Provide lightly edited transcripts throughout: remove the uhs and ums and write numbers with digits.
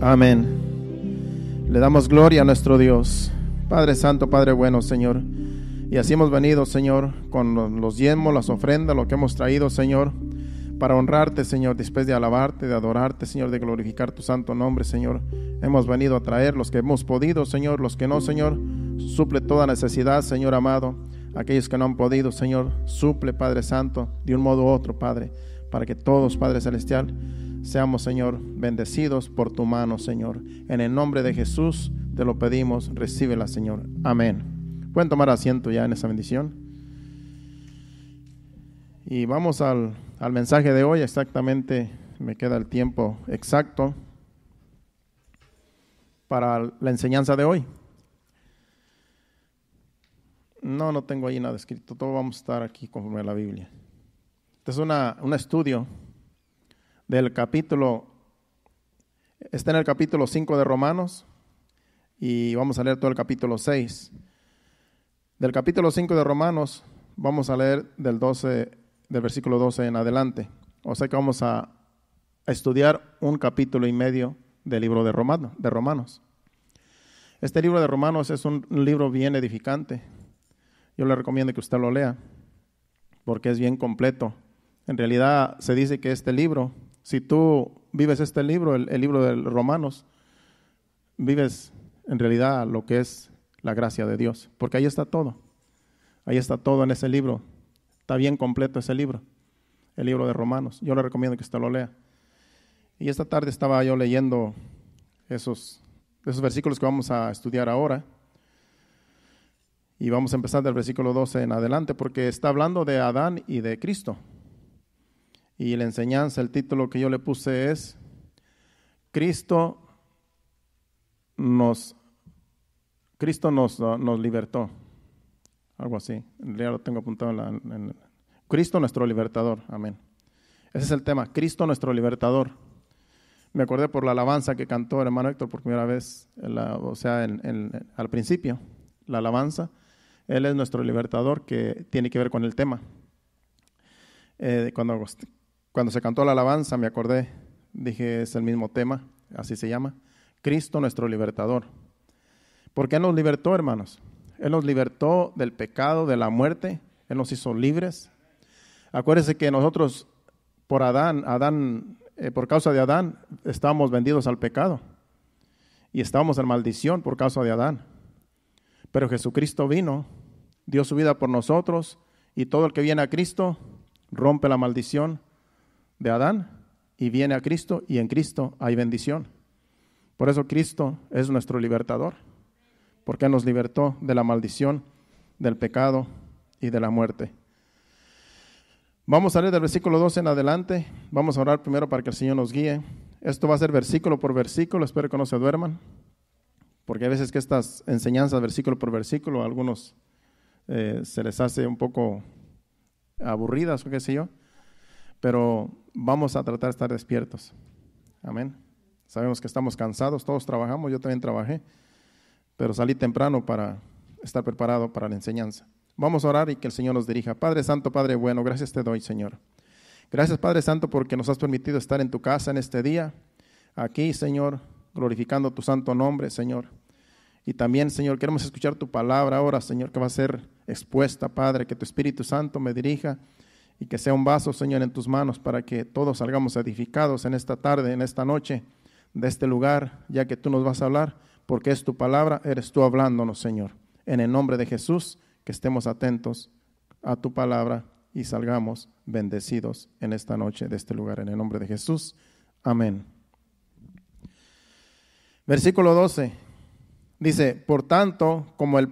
Amén. Le damos gloria a nuestro Dios. Padre Santo, Padre bueno, Señor. Y así hemos venido, Señor, con los diezmos, las ofrendas, lo que hemos traído, Señor, para honrarte, Señor, después de alabarte, de adorarte, Señor, de glorificar tu santo nombre, Señor. Hemos venido a traer los que hemos podido, Señor, los que no, Señor, suple toda necesidad, Señor amado. Aquellos que no han podido, Señor, suple, Padre Santo, de un modo u otro, Padre, para que todos, Padre Celestial, seamos, Señor, bendecidos por tu mano, Señor. En el nombre de Jesús te lo pedimos, recíbela, Señor. Amén. Pueden tomar asiento ya en esa bendición. Y vamos al mensaje de hoy. Exactamente, me queda el tiempo exacto para la enseñanza de hoy. No tengo ahí nada escrito. Todo vamos a estar aquí conforme a la Biblia. Este es un estudio del capítulo, está en el capítulo 5 de Romanos y vamos a leer todo el capítulo 6. Del capítulo 5 de Romanos vamos a leer del versículo 12 en adelante. O sea que vamos a estudiar un capítulo y medio del libro de Romanos. Este libro de Romanos es un libro bien edificante. Yo le recomiendo que usted lo lea porque es bien completo. En realidad se dice que este libro, si tú vives este libro, el libro de Romanos, vives en realidad lo que es la gracia de Dios, porque ahí está todo en ese libro, está bien completo ese libro, el libro de Romanos. Yo le recomiendo que usted lo lea. Y esta tarde estaba yo leyendo esos versículos que vamos a estudiar ahora, y vamos a empezar del versículo 12 en adelante, porque está hablando de Adán y de Cristo. Y la enseñanza, el título que yo le puse es Cristo nos libertó. Algo así. En realidad lo tengo apuntado en Cristo nuestro libertador. Amén. Ese es el tema. Cristo nuestro libertador. Me acordé por la alabanza que cantó el hermano Héctor por primera vez, al principio, la alabanza. Él es nuestro libertador, que tiene que ver con el tema. Cuando se cantó la alabanza me acordé, dije, es el mismo tema, así se llama, Cristo nuestro libertador. ¿Por qué nos libertó, hermanos? Él nos libertó del pecado, de la muerte, Él nos hizo libres. Acuérdense que nosotros por causa de Adán, estábamos vendidos al pecado y estábamos en maldición por causa de Adán. Pero Jesucristo vino, dio su vida por nosotros, y todo el que viene a Cristo rompe la maldición de Adán y viene a Cristo, y en Cristo hay bendición. Por eso Cristo es nuestro libertador, porque nos libertó de la maldición, del pecado y de la muerte. Vamos a leer del versículo 12 en adelante. Vamos a orar primero para que el Señor nos guíe. Esto va a ser versículo por versículo, espero que no se duerman, porque a veces que estas enseñanzas versículo por versículo a algunos se les hace un poco aburridas o qué sé yo, pero vamos a tratar de estar despiertos. Amén. Sabemos que estamos cansados, todos trabajamos, yo también trabajé, pero salí temprano para estar preparado para la enseñanza. Vamos a orar y que el Señor nos dirija. Padre Santo, Padre bueno, gracias te doy, Señor. Gracias, Padre Santo, porque nos has permitido estar en tu casa en este día, aquí, Señor, glorificando tu santo nombre, Señor. Y también, Señor, queremos escuchar tu palabra ahora, Señor, que va a ser expuesta, Padre, que tu Espíritu Santo me dirija y que sea un vaso, Señor, en tus manos para que todos salgamos edificados en esta tarde, en esta noche, de este lugar, ya que tú nos vas a hablar, porque es tu palabra, eres tú hablándonos, Señor. En el nombre de Jesús, que estemos atentos a tu palabra y salgamos bendecidos en esta noche de este lugar. En el nombre de Jesús. Amén. Versículo 12. Dice, por tanto, como el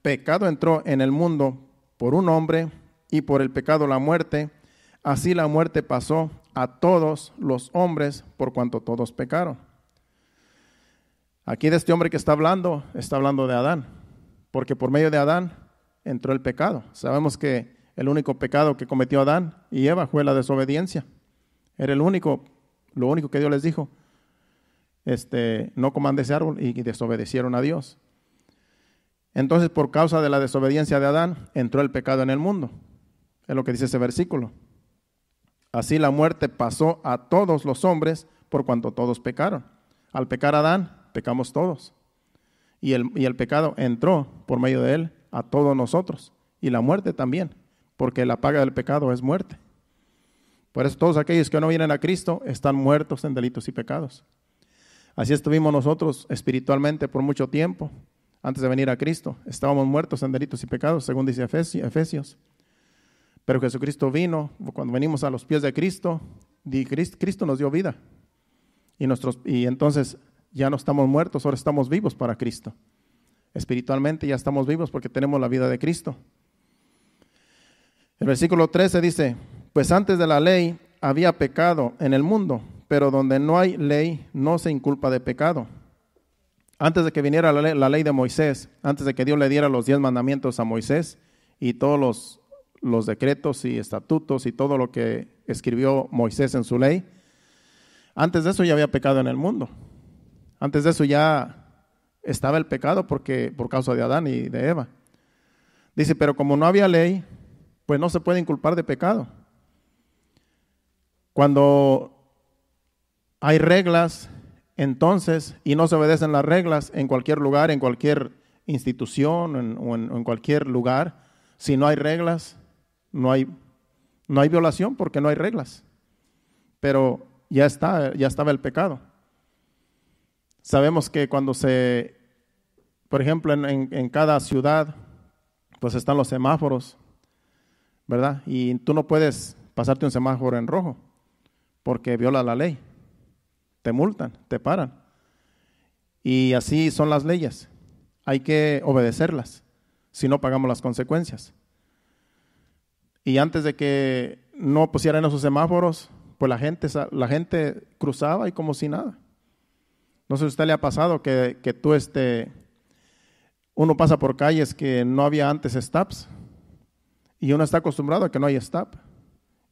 pecado entró en el mundo por un hombre y por el pecado la muerte, así la muerte pasó a todos los hombres por cuanto todos pecaron. Aquí de este hombre que está hablando de Adán, porque por medio de Adán entró el pecado. Sabemos que el único pecado que cometió Adán y Eva fue la desobediencia. Era lo único que Dios les dijo. No coman de ese árbol, y desobedecieron a Dios. Entonces, por causa de la desobediencia de Adán, entró el pecado en el mundo. Es lo que dice ese versículo. Así la muerte pasó a todos los hombres por cuanto todos pecaron. Al pecar Adán, pecamos todos. Y el pecado entró por medio de él a todos nosotros. Y la muerte también, porque la paga del pecado es muerte. Por eso todos aquellos que no vienen a Cristo están muertos en delitos y pecados. Así estuvimos nosotros espiritualmente por mucho tiempo. Antes de venir a Cristo, estábamos muertos en delitos y pecados, según dice Efesios. Pero Jesucristo vino, cuando venimos a los pies de Cristo, Cristo nos dio vida. Y entonces ya no estamos muertos, ahora estamos vivos para Cristo. Espiritualmente ya estamos vivos porque tenemos la vida de Cristo. El versículo 13 dice, pues antes de la ley había pecado en el mundo, pero donde no hay ley no se inculpa de pecado. Antes de que viniera la ley de Moisés, antes de que Dios le diera los 10 mandamientos a Moisés y todos los decretos y estatutos y todo lo que escribió Moisés en su ley, antes de eso ya había pecado en el mundo. Antes de eso ya estaba el pecado por causa de Adán y de Eva. Dice, pero como no había ley, pues no se puede inculpar de pecado. Cuando hay reglas, entonces, y no se obedecen las reglas en cualquier lugar, en cualquier institución o en cualquier lugar, si no hay reglas, no hay violación porque no hay reglas. Pero ya estaba el pecado. Sabemos que cuando por ejemplo, en cada ciudad, pues están los semáforos, ¿verdad? Y tú no puedes pasarte un semáforo en rojo porque viola la ley. Te multan, te paran. Y así son las leyes. Hay que obedecerlas, si no pagamos las consecuencias. Y antes de que no pusieran esos semáforos, pues la gente cruzaba y como si nada. No sé si a usted le ha pasado que uno pasa por calles que no había antes stops y uno está acostumbrado a que no hay stop.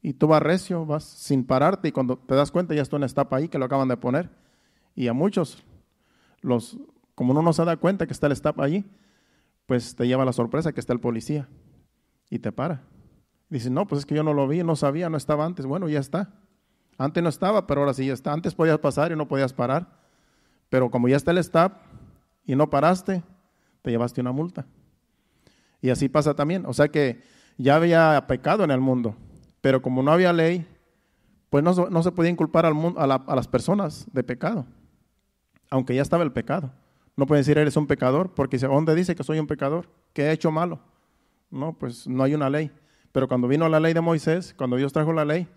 Y tú vas recio, vas sin pararte y cuando te das cuenta ya está un stop ahí que lo acaban de poner. Y a muchos, como uno no se da cuenta que está el stop allí, pues te lleva la sorpresa que está el policía y te para. Dicen, no, pues es que yo no lo vi, no sabía, no estaba antes. Bueno, ya está. Antes no estaba, pero ahora sí ya está. Antes podías pasar y no podías parar. Pero como ya está el stop y no paraste, te llevaste una multa. Y así pasa también. O sea que ya había pecado en el mundo. Pero como no había ley, pues no se podía inculpar al mundo, a las personas de pecado, aunque ya estaba el pecado. No pueden decir eres un pecador, porque ¿dónde dice que soy un pecador? ¿Qué he hecho malo? No, pues no hay una ley. Pero cuando vino la ley de Moisés, cuando Dios trajo la ley,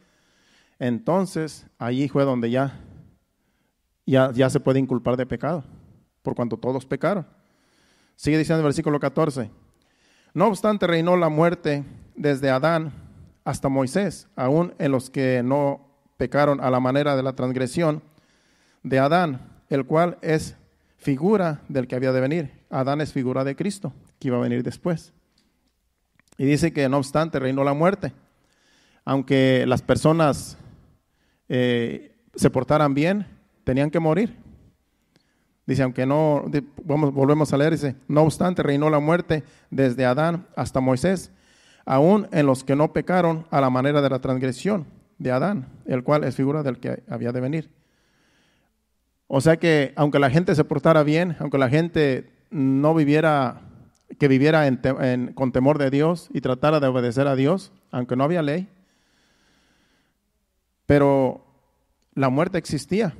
entonces allí fue donde ya se puede inculpar de pecado, por cuanto todos pecaron. Sigue diciendo el versículo 14. No obstante, reinó la muerte desde Adán hasta Moisés, aún en los que no pecaron a la manera de la transgresión de Adán, el cual es figura del que había de venir. Adán es figura de Cristo, que iba a venir después. Y dice que no obstante reinó la muerte, aunque las personas se portaran bien, tenían que morir. Dice, aunque no, volvemos a leer, dice, no obstante reinó la muerte desde Adán hasta Moisés, aún en los que no pecaron a la manera de la transgresión de Adán, el cual es figura del que había de venir. O sea que aunque la gente se portara bien, aunque la gente no viviera con temor de Dios y tratara de obedecer a Dios, aunque no había ley, pero la muerte existía.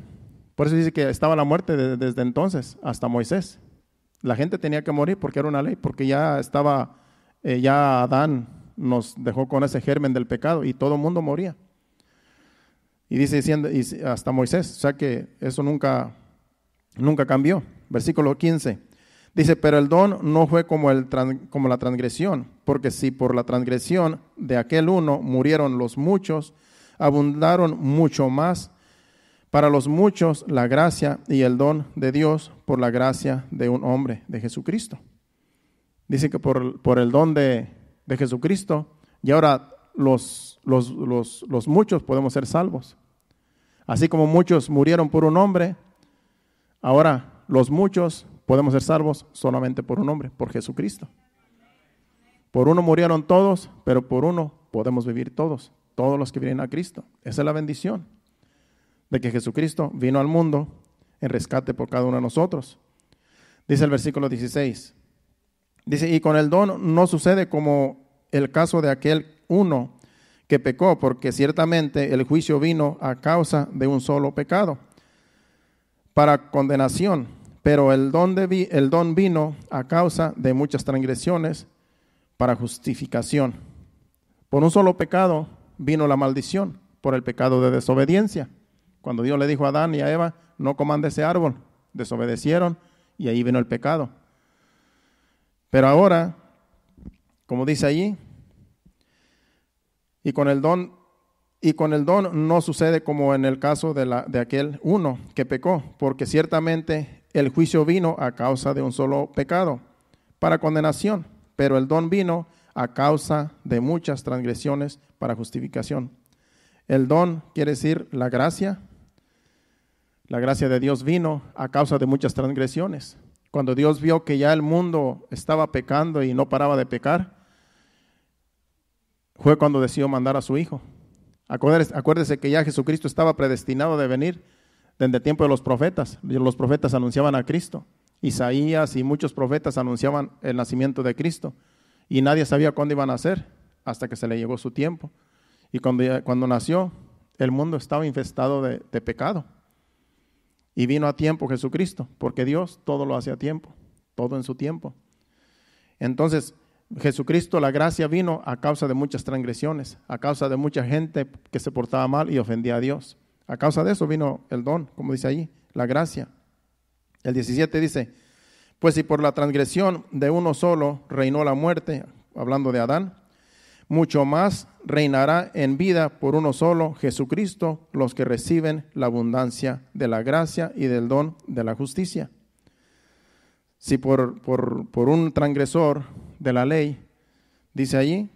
Por eso dice que estaba la muerte desde entonces hasta Moisés. La gente tenía que morir porque era una ley, porque ya estaba... ya Adán nos dejó con ese germen del pecado y todo el mundo moría. Y dice diciendo, y hasta Moisés, o sea que eso nunca cambió. Versículo 15. Dice, pero el don no fue como la transgresión, porque si por la transgresión de aquel uno murieron los muchos, abundaron mucho más para los muchos la gracia y el don de Dios por la gracia de un hombre, de Jesucristo. Dice que por el don de Jesucristo, y ahora los muchos podemos ser salvos. Así como muchos murieron por un hombre, ahora los muchos podemos ser salvos solamente por un hombre, por Jesucristo. Por uno murieron todos, pero por uno podemos vivir todos los que vienen a Cristo. Esa es la bendición de que Jesucristo vino al mundo en rescate por cada uno de nosotros. Dice el versículo 16. Dice, y con el don no sucede como el caso de aquel uno que pecó, porque ciertamente el juicio vino a causa de un solo pecado, para condenación, pero el don vino a causa de muchas transgresiones, para justificación. Por un solo pecado vino la maldición, por el pecado de desobediencia. Cuando Dios le dijo a Adán y a Eva, no coman de ese árbol, desobedecieron y ahí vino el pecado. Pero ahora, como dice allí, y con el don no sucede como en el caso de aquel uno que pecó, porque ciertamente el juicio vino a causa de un solo pecado, para condenación, pero el don vino a causa de muchas transgresiones, para justificación. El don quiere decir la gracia. La gracia de Dios vino a causa de muchas transgresiones. Cuando Dios vio que ya el mundo estaba pecando y no paraba de pecar, fue cuando decidió mandar a su Hijo. Acuérdese que ya Jesucristo estaba predestinado de venir desde el tiempo de los profetas. Los profetas anunciaban a Cristo. Isaías y muchos profetas anunciaban el nacimiento de Cristo. Y nadie sabía cuándo iban a nacer hasta que se le llegó su tiempo. Y cuando nació, el mundo estaba infestado de pecado. Y vino a tiempo Jesucristo, porque Dios todo lo hace a tiempo, todo en su tiempo. Entonces, Jesucristo, la gracia vino a causa de muchas transgresiones, a causa de mucha gente que se portaba mal y ofendía a Dios. A causa de eso vino el don, como dice allí, la gracia. El 17 dice, pues si por la transgresión de uno solo reinó la muerte, hablando de Adán, mucho más reinará en vida por uno solo, Jesucristo, los que reciben la abundancia de la gracia y del don de la justicia. Si por un transgresor de la ley, dice allí,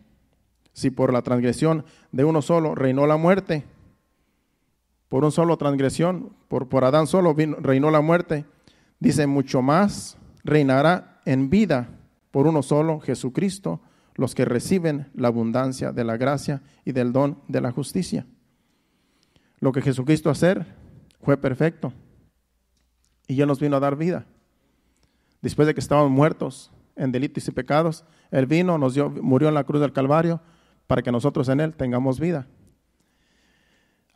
si por la transgresión de uno solo reinó la muerte, por un solo transgresión, por Adán solo reinó la muerte, dice mucho más reinará en vida por uno solo, Jesucristo, los que reciben la abundancia de la gracia y del don de la justicia. Lo que Jesucristo hacer fue perfecto y Él nos vino a dar vida. Después de que estábamos muertos en delitos y pecados, Él vino, murió en la cruz del Calvario para que nosotros en Él tengamos vida.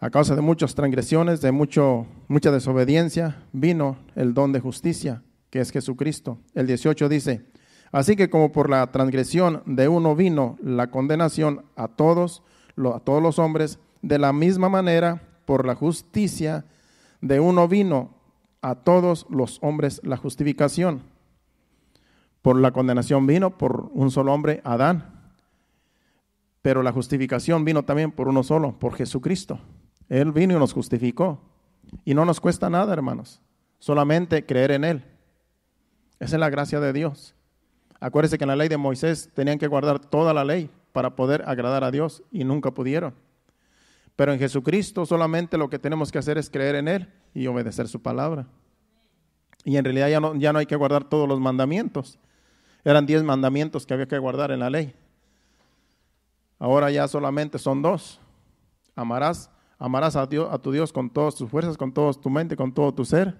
A causa de muchas transgresiones, de mucha desobediencia, vino el don de justicia, que es Jesucristo. El 18 dice, así que como por la transgresión de uno vino la condenación a todos los hombres, de la misma manera, por la justicia de uno vino a todos los hombres la justificación. Por la condenación vino por un solo hombre, Adán, pero la justificación vino también por uno solo, por Jesucristo. Él vino y nos justificó. Y no nos cuesta nada, hermanos, solamente creer en Él. Esa es la gracia de Dios. Acuérdense que en la ley de Moisés tenían que guardar toda la ley para poder agradar a Dios y nunca pudieron. Pero en Jesucristo solamente lo que tenemos que hacer es creer en Él y obedecer su palabra. Y en realidad ya no hay que guardar todos los mandamientos. Eran 10 mandamientos que había que guardar en la ley. Ahora ya solamente son 2. Amarás a tu Dios con todas tus fuerzas, con toda tu mente, con todo tu ser.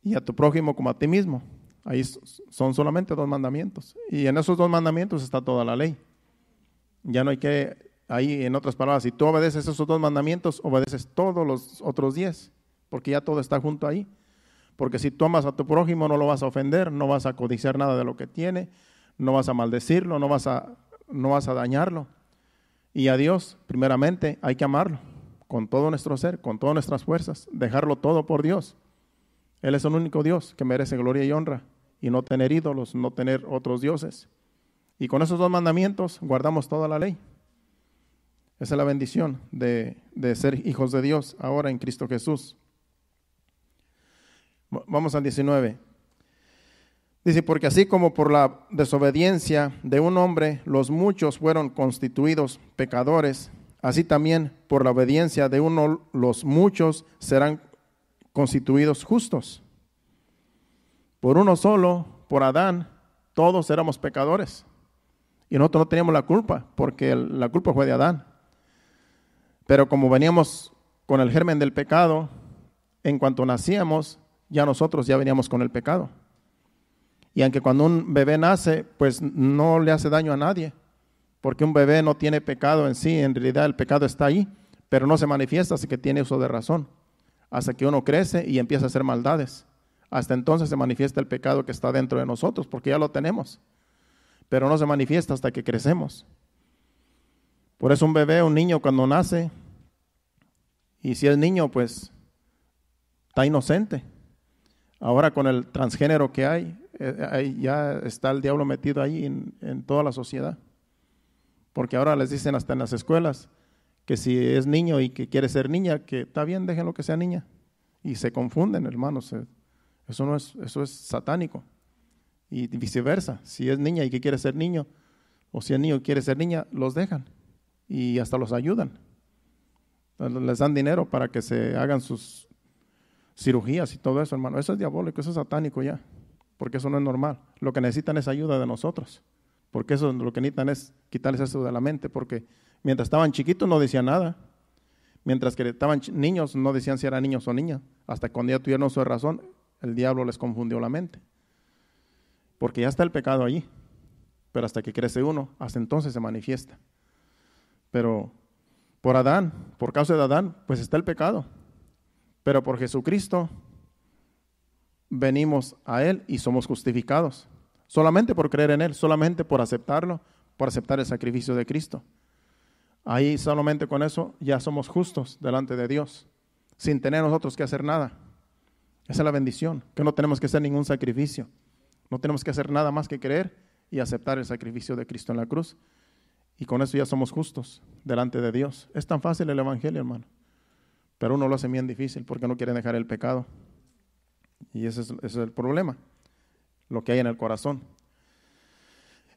Y a tu prójimo como a ti mismo. Ahí son solamente 2 mandamientos. Y en esos 2 mandamientos está toda la ley. Ya no hay que, ahí en otras palabras, si tú obedeces esos 2 mandamientos, obedeces todos los otros 10. Porque ya todo está junto ahí. Porque si tú amas a tu prójimo, no lo vas a ofender, no vas a codiciar nada de lo que tiene, no vas a maldecirlo, no vas a dañarlo. Y a Dios, primeramente, hay que amarlo con todo nuestro ser, con todas nuestras fuerzas, dejarlo todo por Dios. Él es el único Dios que merece gloria y honra, y no tener ídolos, no tener otros dioses. Y con esos 2 mandamientos guardamos toda la ley. Esa es la bendición de ser hijos de Dios ahora en Cristo Jesús. Vamos al 19. Dice, porque así como por la desobediencia de un hombre los muchos fueron constituidos pecadores, así también por la obediencia de uno los muchos serán constituidos justos. Por uno solo, por Adán, todos éramos pecadores. Y nosotros no teníamos la culpa, porque la culpa fue de Adán. Pero como veníamos con el germen del pecado, en cuanto nacíamos, ya nosotros ya veníamos con el pecado. Y aunque cuando un bebé nace, pues no le hace daño a nadie, porque un bebé no tiene pecado en sí, en realidad el pecado está ahí, pero no se manifiesta hasta que tiene uso de razón, hasta que uno crece y empieza a hacer maldades. Hasta entonces se manifiesta el pecado que está dentro de nosotros, porque ya lo tenemos, pero no se manifiesta hasta que crecemos. Por eso un bebé, un niño cuando nace, y si es niño, pues está inocente. Ahora con el transgénero que hay ya está el diablo metido ahí en toda la sociedad. Porque ahora les dicen hasta en las escuelas que si es niño y que quiere ser niña, que está bien, déjenlo que sea niña. Y se confunden, hermanos. Eso es satánico. Y viceversa, si es niña y que quiere ser niño, o si es niño y quiere ser niña, los dejan. Y hasta los ayudan. Les dan dinero para que se hagan sus cirugías y todo eso, hermano. Eso es diabólico, eso es satánico ya. Porque eso no es normal. Lo que necesitan es ayuda de nosotros. Porque eso lo que necesitan es quitarles eso de la mente. Porque mientras estaban chiquitos no decían nada. Mientras que estaban niños no decían si eran niños o niñas. Hasta cuando ya tuvieron uso de razón, el diablo les confundió la mente. Porque ya está el pecado allí. Pero hasta que crece uno, hasta entonces se manifiesta. Pero por Adán, por causa de Adán, pues está el pecado. Pero por Jesucristo venimos a Él y somos justificados. Solamente por creer en Él, solamente por aceptarlo, por aceptar el sacrificio de Cristo. Ahí solamente con eso ya somos justos delante de Dios, sin tener nosotros que hacer nada. Esa es la bendición, que no tenemos que hacer ningún sacrificio. No tenemos que hacer nada más que creer y aceptar el sacrificio de Cristo en la cruz. Y con eso ya somos justos delante de Dios. Es tan fácil el evangelio, hermano. Pero uno lo hace bien difícil porque no quiere dejar el pecado. Y ese es el problema, lo que hay en el corazón.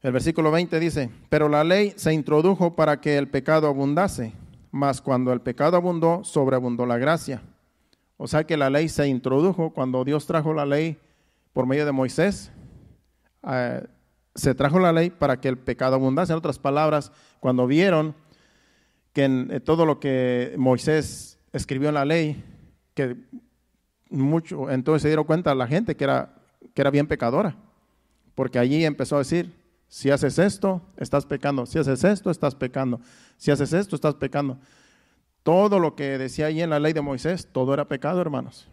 El versículo 20 dice, pero la ley se introdujo para que el pecado abundase, mas cuando el pecado abundó, sobreabundó la gracia. O sea que la ley se introdujo cuando Dios trajo la ley por medio de Moisés. Se trajo la ley para que el pecado abundase. En otras palabras, cuando vieron que en todo lo que Moisés escribió en la ley, que mucho, entonces se dieron cuenta la gente que era bien pecadora, porque allí empezó a decir, si haces esto, estás pecando, si haces esto, estás pecando, si haces esto, estás pecando. Todo lo que decía allí en la ley de Moisés, todo era pecado, hermanos,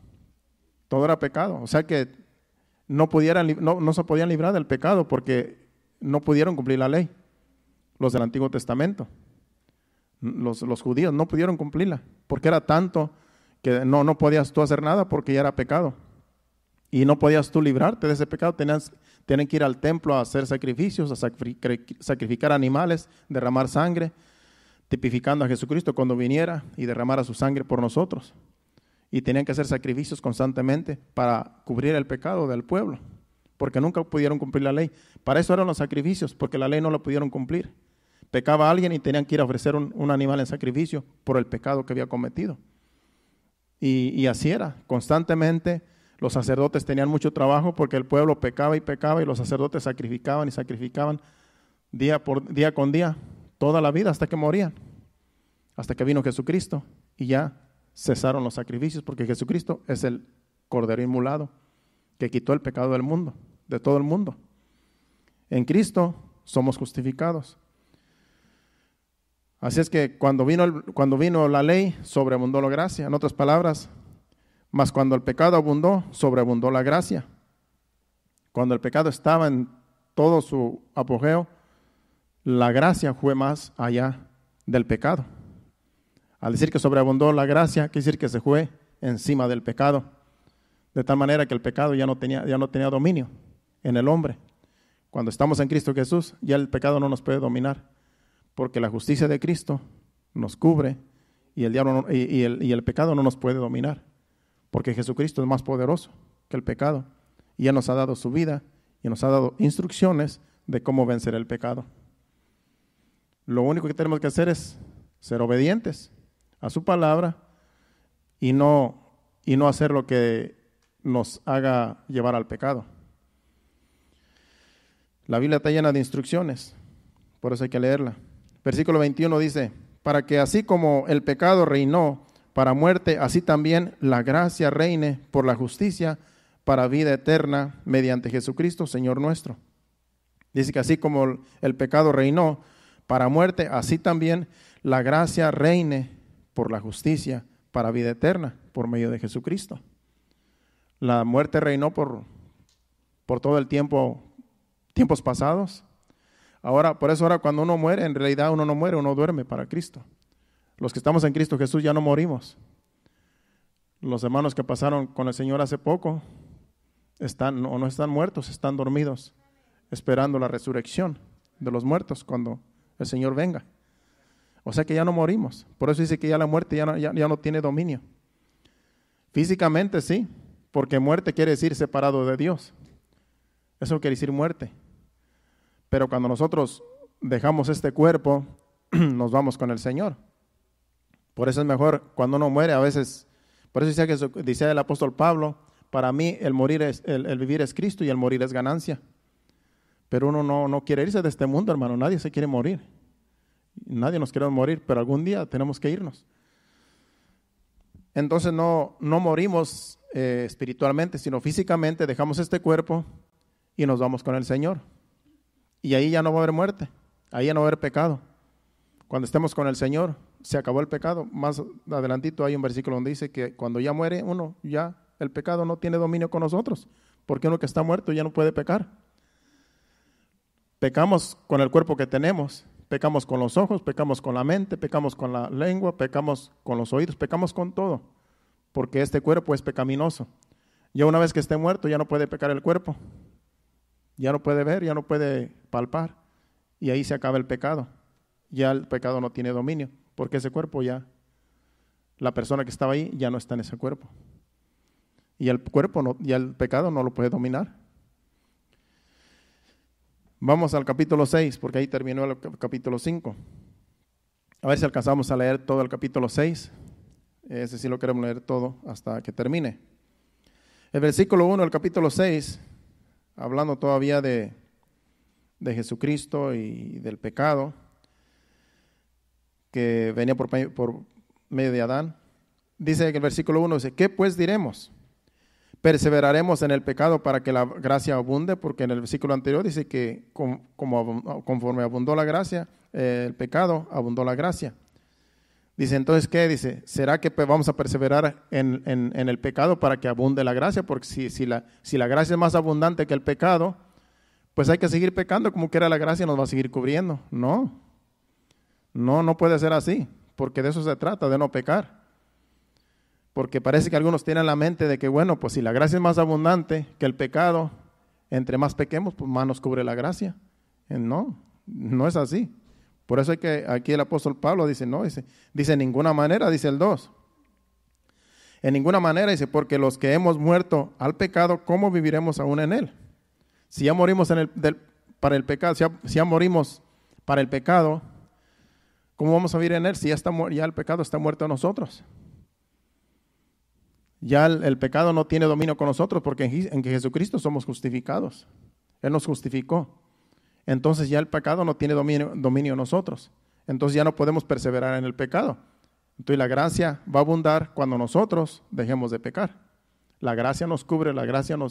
todo era pecado. O sea que no se podían librar del pecado porque no pudieron cumplir la ley. Los del Antiguo Testamento, los judíos no pudieron cumplirla, porque era tanto que no podías tú hacer nada porque ya era pecado. Y no podías tú librarte de ese pecado, tenían que ir al templo a hacer sacrificios, a sacrificar animales, derramar sangre, tipificando a Jesucristo cuando viniera y derramara su sangre por nosotros. Y tenían que hacer sacrificios constantemente para cubrir el pecado del pueblo, porque nunca pudieron cumplir la ley. Para eso eran los sacrificios, porque la ley no la pudieron cumplir. Pecaba alguien y tenían que ir a ofrecer un animal en sacrificio por el pecado que había cometido. Y así era, constantemente los sacerdotes tenían mucho trabajo porque el pueblo pecaba y los sacerdotes sacrificaban y sacrificaban día con día, toda la vida hasta que morían, hasta que vino Jesucristo y ya cesaron los sacrificios porque Jesucristo es el Cordero inmolado que quitó el pecado del mundo, de todo el mundo. En Cristo somos justificados. Así es que cuando vino la ley, sobreabundó la gracia. En otras palabras, mas cuando el pecado abundó, sobreabundó la gracia. Cuando el pecado estaba en todo su apogeo, la gracia fue más allá del pecado. Al decir que sobreabundó la gracia, quiere decir que se fue encima del pecado, de tal manera que el pecado ya no tenía dominio en el hombre. Cuando estamos en Cristo Jesús, ya el pecado no nos puede dominar, porque la justicia de Cristo nos cubre y el diablo y el pecado no nos puede dominar, porque Jesucristo es más poderoso que el pecado y Él nos ha dado su vida y nos ha dado instrucciones de cómo vencer el pecado. Lo único que tenemos que hacer es ser obedientes a su palabra y no hacer lo que nos haga llevar al pecado. La Biblia está llena de instrucciones, por eso hay que leerla. Versículo 21 dice, para que así como el pecado reinó para muerte, así también la gracia reine por la justicia para vida eterna mediante Jesucristo, Señor nuestro. Dice que así como el pecado reinó para muerte, así también la gracia reine por la justicia para vida eterna por medio de Jesucristo. La muerte reinó por todo el tiempos pasados. Ahora, por eso ahora cuando uno muere, en realidad uno no muere, uno duerme para Cristo. Los que estamos en Cristo Jesús ya no morimos. Los hermanos que pasaron con el Señor hace poco están o no están muertos, están dormidos, esperando la resurrección de los muertos cuando el Señor venga. O sea que ya no morimos. Por eso dice que ya la muerte ya no tiene dominio. Físicamente sí, porque muerte quiere decir separado de Dios. Eso quiere decir muerte. Pero cuando nosotros dejamos este cuerpo, nos vamos con el Señor. Por eso es mejor cuando uno muere a veces. Por eso dice el apóstol Pablo, para mí el vivir es Cristo y el morir es ganancia. Pero uno no quiere irse de este mundo, hermano. Nadie se quiere morir. Nadie nos quiere morir, pero algún día tenemos que irnos. Entonces no morimos espiritualmente, sino físicamente dejamos este cuerpo y nos vamos con el Señor. Y ahí ya no va a haber muerte, ahí ya no va a haber pecado. Cuando estemos con el Señor, se acabó el pecado. Más adelantito hay un versículo donde dice que cuando ya muere uno, ya el pecado no tiene dominio con nosotros, porque uno que está muerto ya no puede pecar. Pecamos con el cuerpo que tenemos, pecamos con los ojos, pecamos con la mente, pecamos con la lengua, pecamos con los oídos, pecamos con todo, porque este cuerpo es pecaminoso. Ya una vez que esté muerto ya no puede pecar el cuerpo, ya no puede ver, ya no puede palpar, y ahí se acaba el pecado. Ya el pecado no tiene dominio, porque ese cuerpo ya, la persona que estaba ahí ya no está en ese cuerpo. Y el cuerpo, ya el pecado no lo puede dominar. Vamos al capítulo 6, porque ahí terminó el capítulo 5. A ver si alcanzamos a leer todo el capítulo 6. Ese sí lo queremos leer todo hasta que termine. El versículo 1 del capítulo 6, hablando todavía de Jesucristo y del pecado que venía por medio de Adán. Dice que el versículo 1 dice, ¿qué pues diremos? ¿Perseveraremos en el pecado para que la gracia abunde? Porque en el versículo anterior dice que conforme abundó la gracia, el pecado, abundó la gracia. Dice, entonces, ¿qué? Dice, ¿será que vamos a perseverar en el pecado para que abunde la gracia? Porque si la gracia es más abundante que el pecado, pues hay que seguir pecando, como quiera la gracia nos va a seguir cubriendo. No puede ser así, porque de eso se trata, de no pecar. Porque parece que algunos tienen la mente de que, bueno, pues si la gracia es más abundante que el pecado, entre más pequemos, pues más nos cubre la gracia. No es así. Por eso aquí el apóstol Pablo dice, dice en ninguna manera, dice el 2. En ninguna manera, dice, porque los que hemos muerto al pecado, ¿cómo viviremos aún en él? Si ya morimos para el pecado, si ya morimos para el pecado, ¿cómo vamos a vivir en él si ya el pecado está muerto en nosotros? Ya el pecado no tiene dominio con nosotros porque en Jesucristo somos justificados. Él nos justificó. Entonces ya el pecado no tiene dominio en nosotros. Entonces ya no podemos perseverar en el pecado. Entonces la gracia va a abundar cuando nosotros dejemos de pecar. La gracia nos cubre, la gracia el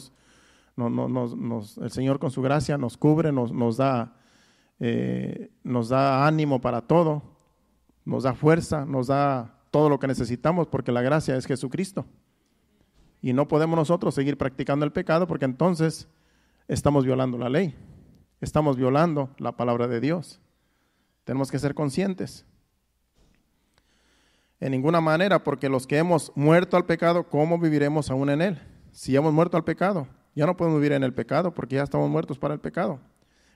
Señor con su gracia nos cubre, nos da ánimo para todo, nos da fuerza, nos da todo lo que necesitamos porque la gracia es Jesucristo. Y no podemos nosotros seguir practicando el pecado porque entonces estamos violando la ley, estamos violando la palabra de Dios. Tenemos que ser conscientes. En ninguna manera, porque los que hemos muerto al pecado, ¿cómo viviremos aún en él? Si hemos muerto al pecado, ya no podemos vivir en el pecado porque ya estamos muertos para el pecado.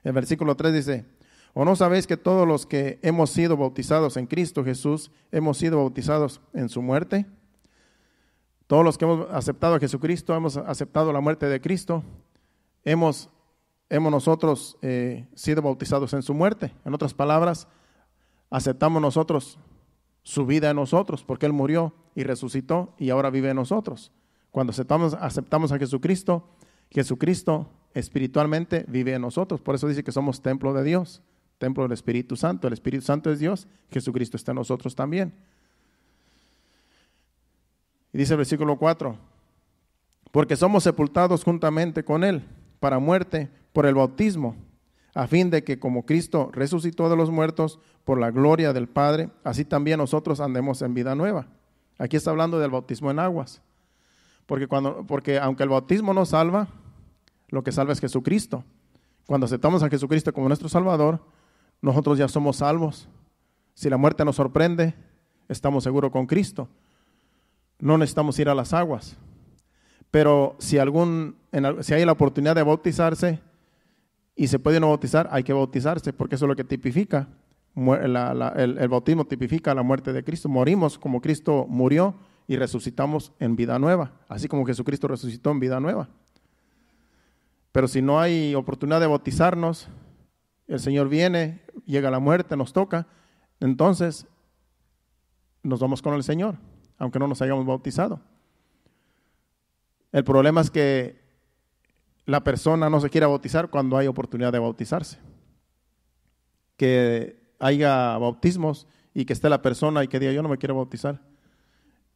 El versículo 3 dice, ¿o no sabéis que todos los que hemos sido bautizados en Cristo Jesús, hemos sido bautizados en su muerte? Todos los que hemos aceptado a Jesucristo, hemos aceptado la muerte de Cristo, hemos nosotros sido bautizados en su muerte. En otras palabras, aceptamos nosotros su vida en nosotros, porque Él murió y resucitó y ahora vive en nosotros. Cuando aceptamos a Jesucristo, Jesucristo espiritualmente vive en nosotros. Por eso dice que somos templo de Dios, templo del Espíritu Santo. El Espíritu Santo es Dios, Jesucristo está en nosotros también. Y dice el versículo 4, porque somos sepultados juntamente con Él para muerte por el bautismo, a fin de que como Cristo resucitó de los muertos por la gloria del Padre, así también nosotros andemos en vida nueva. Aquí está hablando del bautismo en aguas, porque aunque el bautismo no salva, lo que salva es Jesucristo. Cuando aceptamos a Jesucristo como nuestro Salvador, nosotros ya somos salvos. Si la muerte nos sorprende, estamos seguros con Cristo. No necesitamos ir a las aguas. Pero si hay la oportunidad de bautizarse y se puede no bautizar, hay que bautizarse, porque eso es lo que tipifica. El bautismo tipifica la muerte de Cristo. Morimos como Cristo murió y resucitamos en vida nueva, así como Jesucristo resucitó en vida nueva. Pero si no hay oportunidad de bautizarnos, el Señor viene, llega la muerte, nos toca, entonces nos vamos con el Señor, aunque no nos hayamos bautizado. El problema es que la persona no se quiere bautizar cuando hay oportunidad de bautizarse. Que haya bautismos y que esté la persona y que diga yo no me quiero bautizar.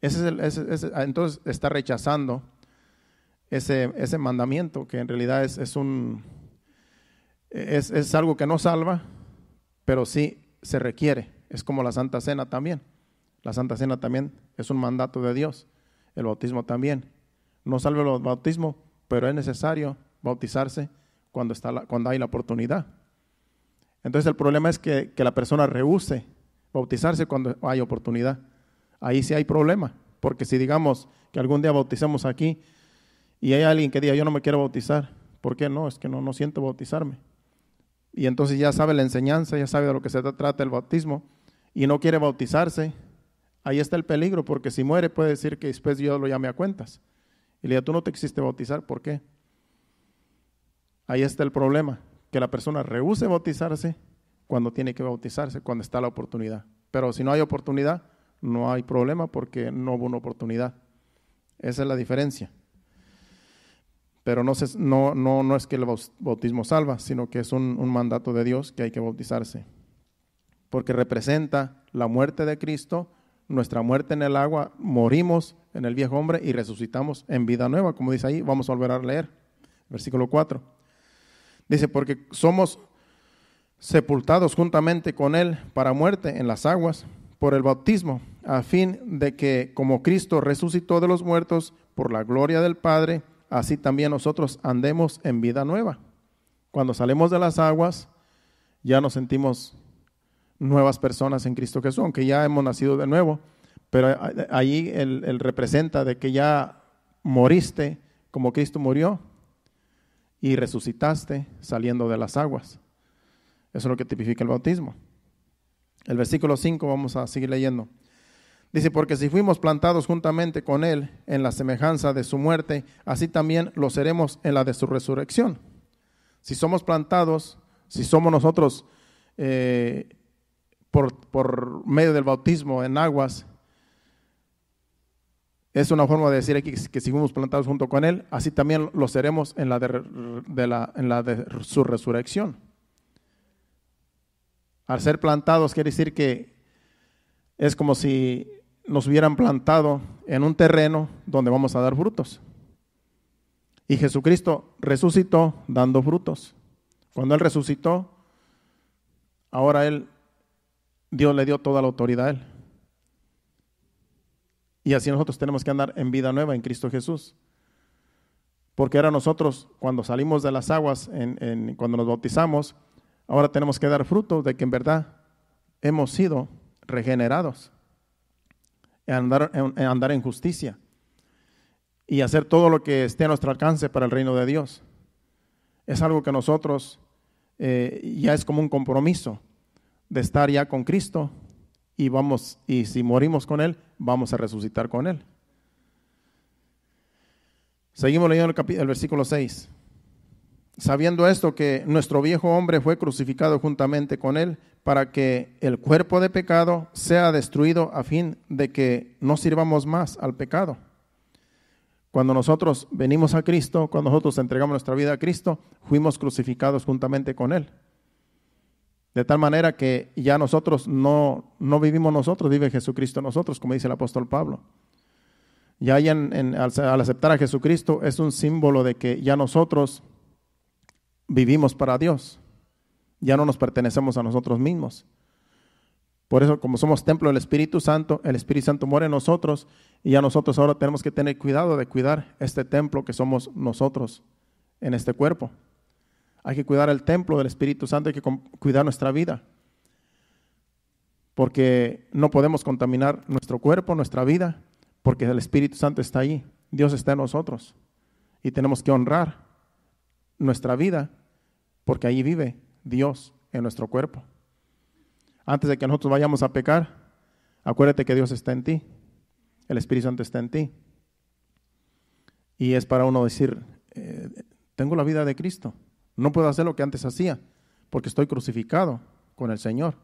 Entonces está rechazando ese mandamiento, que en realidad es algo que no salva, pero sí se requiere. Es como la Santa Cena también. La Santa Cena también es un mandato de Dios. El bautismo también. No salva el bautismo, pero es necesario bautizarse cuando hay la oportunidad. Entonces el problema es que la persona rehúse bautizarse cuando hay oportunidad. Ahí sí hay problema, porque si digamos que algún día bauticemos aquí y hay alguien que diga yo no me quiero bautizar, ¿por qué no? Es que no siento bautizarme. Y entonces ya sabe la enseñanza, ya sabe de lo que se trata el bautismo y no quiere bautizarse, ahí está el peligro, porque si muere puede decir que después Dios lo llame a cuentas. Y le diga, tú no te quisiste bautizar, ¿por qué? Ahí está el problema, que la persona rehúse bautizarse cuando tiene que bautizarse, cuando está la oportunidad. Pero si no hay oportunidad, no hay problema porque no hubo una oportunidad. Esa es la diferencia. Pero no es que el bautismo salva, sino que es un mandato de Dios que hay que bautizarse. Porque representa la muerte de Cristo, nuestra muerte en el agua, morimos en el viejo hombre y resucitamos en vida nueva, como dice ahí. Vamos a volver a leer, versículo 4. Dice, porque somos sepultados juntamente con Él para muerte en las aguas por el bautismo, a fin de que como Cristo resucitó de los muertos por la gloria del Padre, así también nosotros andemos en vida nueva. Cuando salimos de las aguas, ya nos sentimos nuevas personas en Cristo Jesús, aunque ya hemos nacido de nuevo, pero ahí él representa de que ya moriste como Cristo murió y resucitaste saliendo de las aguas. Eso es lo que tipifica el bautismo. El versículo 5 vamos a seguir leyendo. Dice, porque si fuimos plantados juntamente con Él en la semejanza de su muerte, así también lo seremos en la de su resurrección. Si somos plantados, si somos nosotros por medio del bautismo en aguas, es una forma de decir aquí que si fuimos plantados junto con Él, así también lo seremos en la de su resurrección. Al ser plantados quiere decir que es como si nos hubieran plantado en un terreno donde vamos a dar frutos. Y Jesucristo resucitó dando frutos. Cuando Él resucitó, ahora Dios le dio toda la autoridad a Él. Y así nosotros tenemos que andar en vida nueva en Cristo Jesús. Porque ahora nosotros, cuando salimos de las aguas, cuando nos bautizamos, ahora tenemos que dar fruto de que en verdad hemos sido regenerados. Andar en justicia y hacer todo lo que esté a nuestro alcance para el reino de Dios. Es algo que nosotros ya es como un compromiso de estar ya con Cristo y si morimos con Él, vamos a resucitar con Él. Seguimos leyendo el versículo 6. Sabiendo esto, que nuestro viejo hombre fue crucificado juntamente con Él, para que el cuerpo de pecado sea destruido, a fin de que no sirvamos más al pecado. Cuando nosotros venimos a Cristo, cuando nosotros entregamos nuestra vida a Cristo, fuimos crucificados juntamente con Él. De tal manera que ya nosotros no vivimos nosotros, vive Jesucristo en nosotros, como dice el apóstol Pablo. Ya al aceptar a Jesucristo es un símbolo de que ya nosotros vivimos para Dios. Ya no nos pertenecemos a nosotros mismos. Por eso, como somos templo del Espíritu Santo, el Espíritu Santo mora en nosotros y ya nosotros ahora tenemos que tener cuidado de cuidar este templo que somos nosotros en este cuerpo. Hay que cuidar el templo del Espíritu Santo, hay que cuidar nuestra vida. Porque no podemos contaminar nuestro cuerpo, nuestra vida, porque el Espíritu Santo está ahí. Dios está en nosotros. Y tenemos que honrar nuestra vida, porque ahí vive Dios en nuestro cuerpo. Antes de que nosotros vayamos a pecar, acuérdate que Dios está en ti. El Espíritu Santo está en ti. Y es para uno decir, tengo la vida de Cristo. No puedo hacer lo que antes hacía, porque estoy crucificado con el Señor.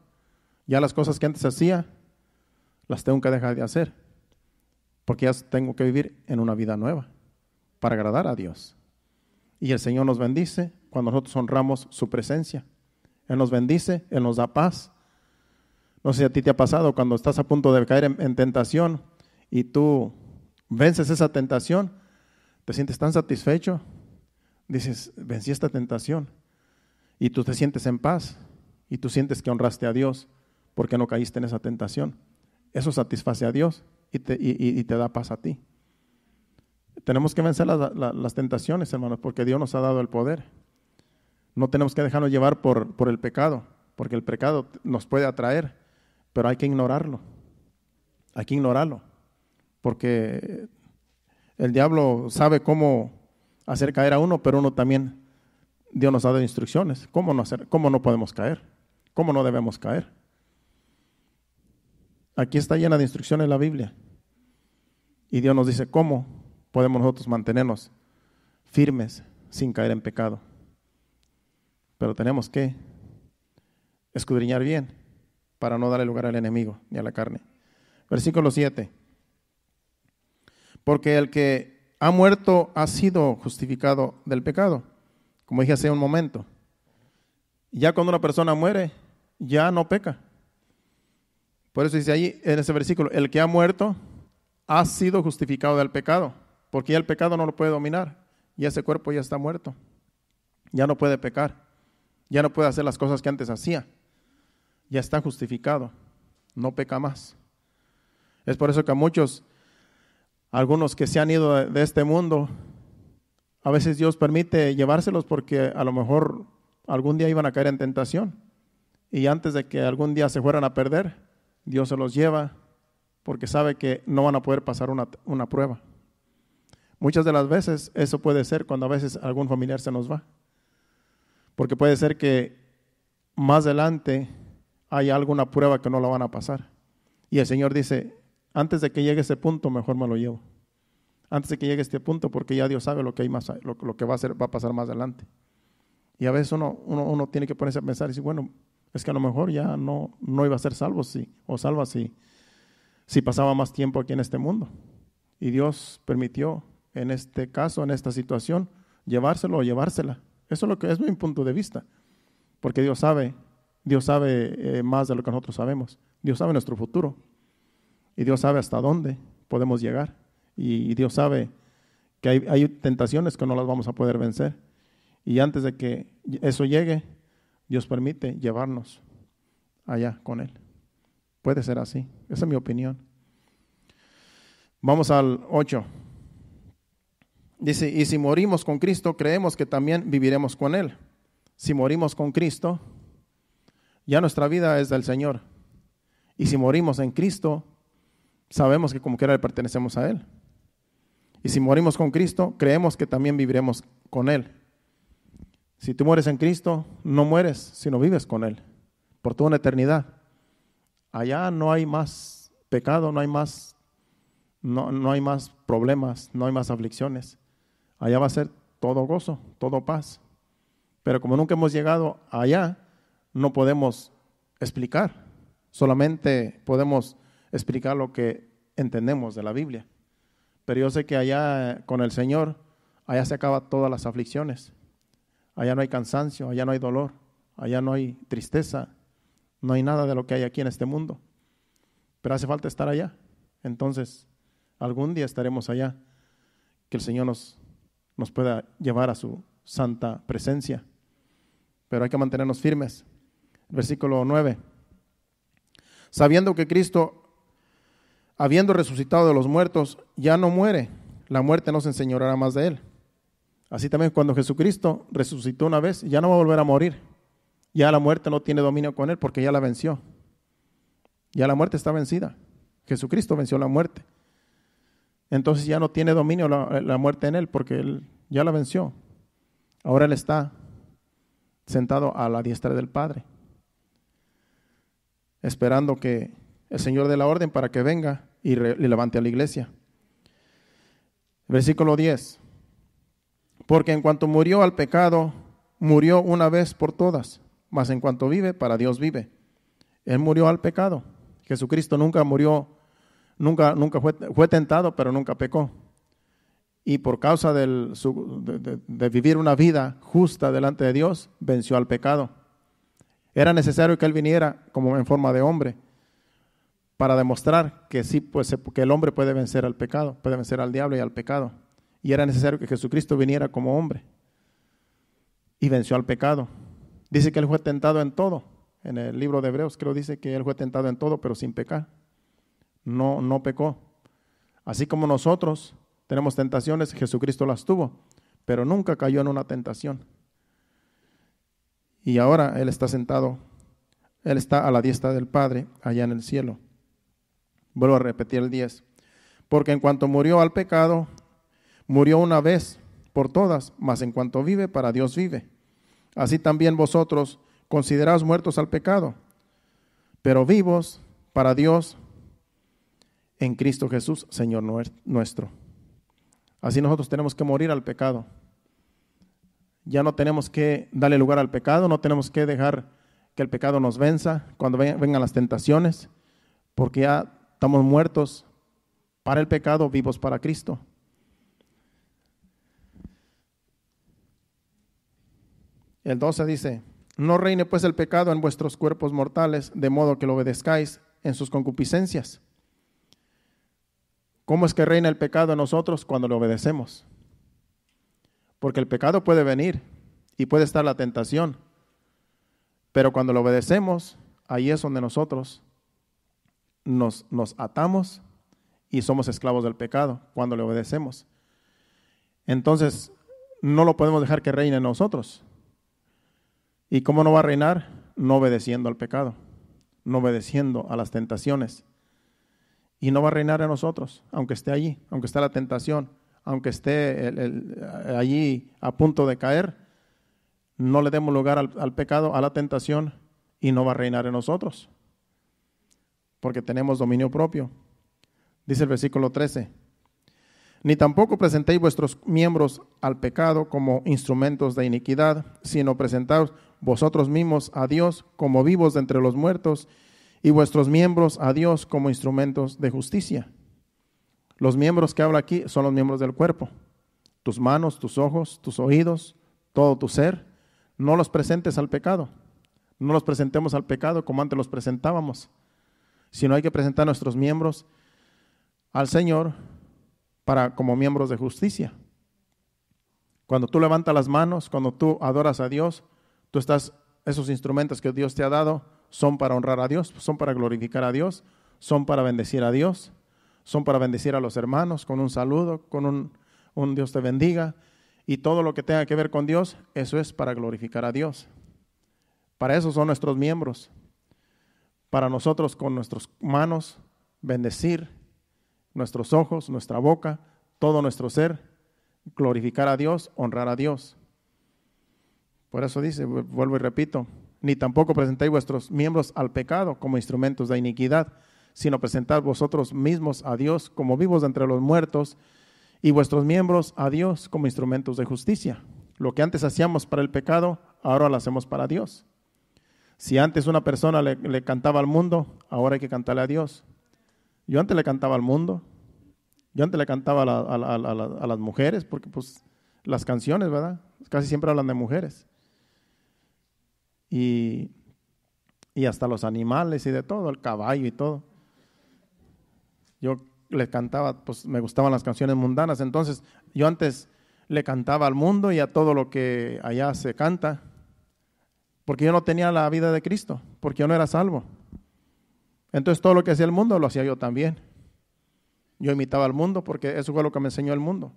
Ya las cosas que antes hacía, las tengo que dejar de hacer, porque ya tengo que vivir en una vida nueva, para agradar a Dios. Y el Señor nos bendice cuando nosotros honramos su presencia. Él nos bendice, Él nos da paz. No sé si a ti te ha pasado cuando estás a punto de caer en tentación y tú vences esa tentación, te sientes tan satisfecho, dices, vencí esta tentación, y tú te sientes en paz, y tú sientes que honraste a Dios porque no caíste en esa tentación. Eso satisface a Dios y te da paz a ti. Tenemos que vencer las tentaciones, hermanos, porque Dios nos ha dado el poder. No tenemos que dejarnos llevar por el pecado, porque el pecado nos puede atraer, pero hay que ignorarlo. Hay que ignorarlo, porque el diablo sabe cómo hacer caer a uno, pero uno también, Dios nos ha dado instrucciones. ¿Cómo no podemos caer? ¿Cómo no debemos caer? Aquí está llena de instrucciones la Biblia. Y Dios nos dice cómo podemos nosotros mantenernos firmes sin caer en pecado. Pero tenemos que escudriñar bien para no darle lugar al enemigo ni a la carne. Versículo 7. Porque el que ha muerto ha sido justificado del pecado, como dije hace un momento. Ya cuando una persona muere, ya no peca. Por eso dice ahí en ese versículo, el que ha muerto ha sido justificado del pecado, porque ya el pecado no lo puede dominar, y ese cuerpo ya está muerto, ya no puede pecar, ya no puede hacer las cosas que antes hacía, ya está justificado, no peca más. Es por eso que a muchos, algunos que se han ido de este mundo, a veces Dios permite llevárselos porque a lo mejor algún día iban a caer en tentación, y antes de que algún día se fueran a perder, Dios se los lleva porque sabe que no van a poder pasar una prueba. Muchas de las veces eso puede ser cuando a veces algún familiar se nos va. Porque puede ser que más adelante haya alguna prueba que no la van a pasar. Y el Señor dice, antes de que llegue ese punto, mejor me lo llevo. Antes de que llegue este punto, porque ya Dios sabe lo que hay más, lo que va a pasar más adelante. Y a veces uno tiene que ponerse a pensar y decir, bueno, es que a lo mejor ya no iba a ser salvo salva si pasaba más tiempo aquí en este mundo. Y Dios permitió en este caso, en esta situación, llevárselo o llevársela. Eso es lo que es mi punto de vista. Porque Dios sabe más de lo que nosotros sabemos. Dios sabe nuestro futuro. Y Dios sabe hasta dónde podemos llegar. Y Dios sabe que hay tentaciones que no las vamos a poder vencer. Y antes de que eso llegue, Dios permite llevarnos allá con Él. Puede ser así. Esa es mi opinión. Vamos al 8. Dice, y si morimos con Cristo, creemos que también viviremos con Él. Si morimos con Cristo, ya nuestra vida es del Señor. Y si morimos en Cristo, sabemos que como quiera le pertenecemos a Él. Y si morimos con Cristo, creemos que también viviremos con Él. Si tú mueres en Cristo, no mueres, sino vives con Él por toda una eternidad. Allá no hay más pecado, no hay más problemas, no hay más aflicciones. Allá va a ser todo gozo, todo paz. Pero como nunca hemos llegado allá, no podemos explicar. Solamente podemos explicar lo que entendemos de la Biblia. Pero yo sé que allá con el Señor, allá se acaban todas las aflicciones. Allá no hay cansancio, allá no hay dolor, allá no hay tristeza, no hay nada de lo que hay aquí en este mundo. Pero hace falta estar allá. Entonces, Algún día estaremos allá, que el Señor nos pueda llevar a su santa presencia. Pero hay que mantenernos firmes. Versículo 9. Sabiendo que Cristo, habiendo resucitado de los muertos, ya no muere, la muerte no se enseñoreará más de él. Así también cuando Jesucristo resucitó una vez, ya no va a volver a morir. Ya la muerte no tiene dominio con él porque ya la venció. Ya la muerte está vencida. Jesucristo venció la muerte. Entonces ya no tiene dominio la muerte en él porque él ya la venció. Ahora él está sentado a la diestra del Padre, esperando que el Señor dé la orden para que venga y levante a la iglesia. Versículo 10. Porque en cuanto murió al pecado, murió una vez por todas, mas en cuanto vive, para Dios vive. Él murió al pecado. Jesucristo nunca murió, nunca fue tentado, pero nunca pecó. Y por causa de vivir una vida justa delante de Dios, venció al pecado. Era necesario que Él viniera como en forma de hombre para demostrar que sí, pues, que el hombre puede vencer al pecado, puede vencer al diablo y al pecado. Y era necesario que Jesucristo viniera como hombre y venció al pecado. Dice que Él fue tentado en todo. En el libro de Hebreos creo dice que Él fue tentado en todo, pero sin pecar. No pecó. Así como nosotros tenemos tentaciones, Jesucristo las tuvo, pero nunca cayó en una tentación. Y ahora Él está sentado, Él está a la diestra del Padre, allá en el cielo. Vuelvo a repetir el 10. Porque en cuanto murió al pecado, murió una vez por todas, mas en cuanto vive, para Dios vive. Así también vosotros, consideraos muertos al pecado, pero vivos para Dios en Cristo Jesús, Señor nuestro. Así nosotros tenemos que morir al pecado. Ya no tenemos que darle lugar al pecado, no tenemos que dejar que el pecado nos venza cuando vengan las tentaciones, porque ya estamos muertos para el pecado, vivos para Cristo. El 12 dice: no reine pues el pecado en vuestros cuerpos mortales, de modo que lo obedezcáis en sus concupiscencias. ¿Cómo es que reina el pecado en nosotros? Cuando le obedecemos. Porque el pecado puede venir y puede estar la tentación, pero cuando lo obedecemos, ahí es donde nosotros nos atamos y somos esclavos del pecado, cuando le obedecemos. Entonces, no lo podemos dejar que reine en nosotros. ¿Y cómo no va a reinar? No obedeciendo al pecado, no obedeciendo a las tentaciones. Y no va a reinar en nosotros, aunque esté allí, aunque esté la tentación, aunque esté allí a punto de caer, no le demos lugar al pecado, a la tentación, y no va a reinar en nosotros, porque tenemos dominio propio. Dice el versículo 13: ni tampoco presentéis vuestros miembros al pecado como instrumentos de iniquidad, sino presentaos vosotros mismos a Dios como vivos de entre los muertos, y vuestros miembros a Dios como instrumentos de justicia. Los miembros que habla aquí son los miembros del cuerpo. Tus manos, tus ojos, tus oídos, todo tu ser. No los presentes al pecado. No los presentemos al pecado como antes los presentábamos, sino hay que presentar nuestros miembros al Señor como miembros de justicia. Cuando tú levantas las manos, cuando tú adoras a Dios, esos instrumentos que Dios te ha dado son para honrar a Dios, son para glorificar a Dios, son para bendecir a Dios, son para bendecir a los hermanos con un saludo, con un Dios te bendiga, y todo lo que tenga que ver con Dios, eso es para glorificar a Dios. Para eso son nuestros miembros, para nosotros con nuestras manos bendecir, nuestros ojos, nuestra boca, todo nuestro ser, glorificar a Dios, honrar a Dios. Por eso dice, vuelvo y repito, ni tampoco presentéis vuestros miembros al pecado como instrumentos de iniquidad, sino presentad vosotros mismos a Dios como vivos de entre los muertos, y vuestros miembros a Dios como instrumentos de justicia. Lo que antes hacíamos para el pecado, ahora lo hacemos para Dios. Si antes una persona le cantaba al mundo, ahora hay que cantarle a Dios. Yo antes le cantaba al mundo, yo antes le cantaba a las mujeres, porque pues las canciones, ¿verdad? Casi siempre hablan de mujeres. Y hasta los animales y de todo, el caballo y todo. Yo le cantaba, pues me gustaban las canciones mundanas. Entonces yo antes le cantaba al mundo y a todo lo que allá se canta, porque yo no tenía la vida de Cristo, porque yo no era salvo. Entonces todo lo que hacía el mundo lo hacía yo también. Yo imitaba al mundo porque eso fue lo que me enseñó el mundo.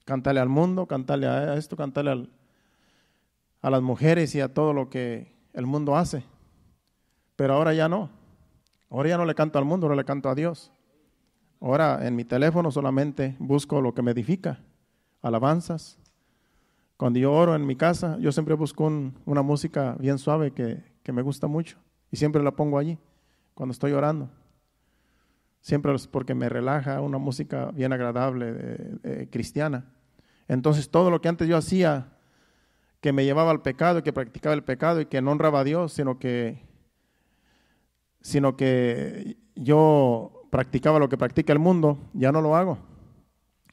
Cantarle al mundo, cantarle a esto, cantarle a las mujeres y a todo lo que el mundo hace. Pero ahora ya no. Ahora ya no le canto al mundo, ahora le canto a Dios. Ahora en mi teléfono solamente busco lo que me edifica, alabanzas. Cuando yo oro en mi casa, yo siempre busco una música bien suave que me gusta mucho y siempre la pongo allí cuando estoy orando. Siempre es porque me relaja, una música bien agradable, cristiana. Entonces todo lo que antes yo hacía, que me llevaba al pecado y que practicaba el pecado y que no honraba a Dios, sino que yo practicaba lo que practica el mundo, ya no lo hago.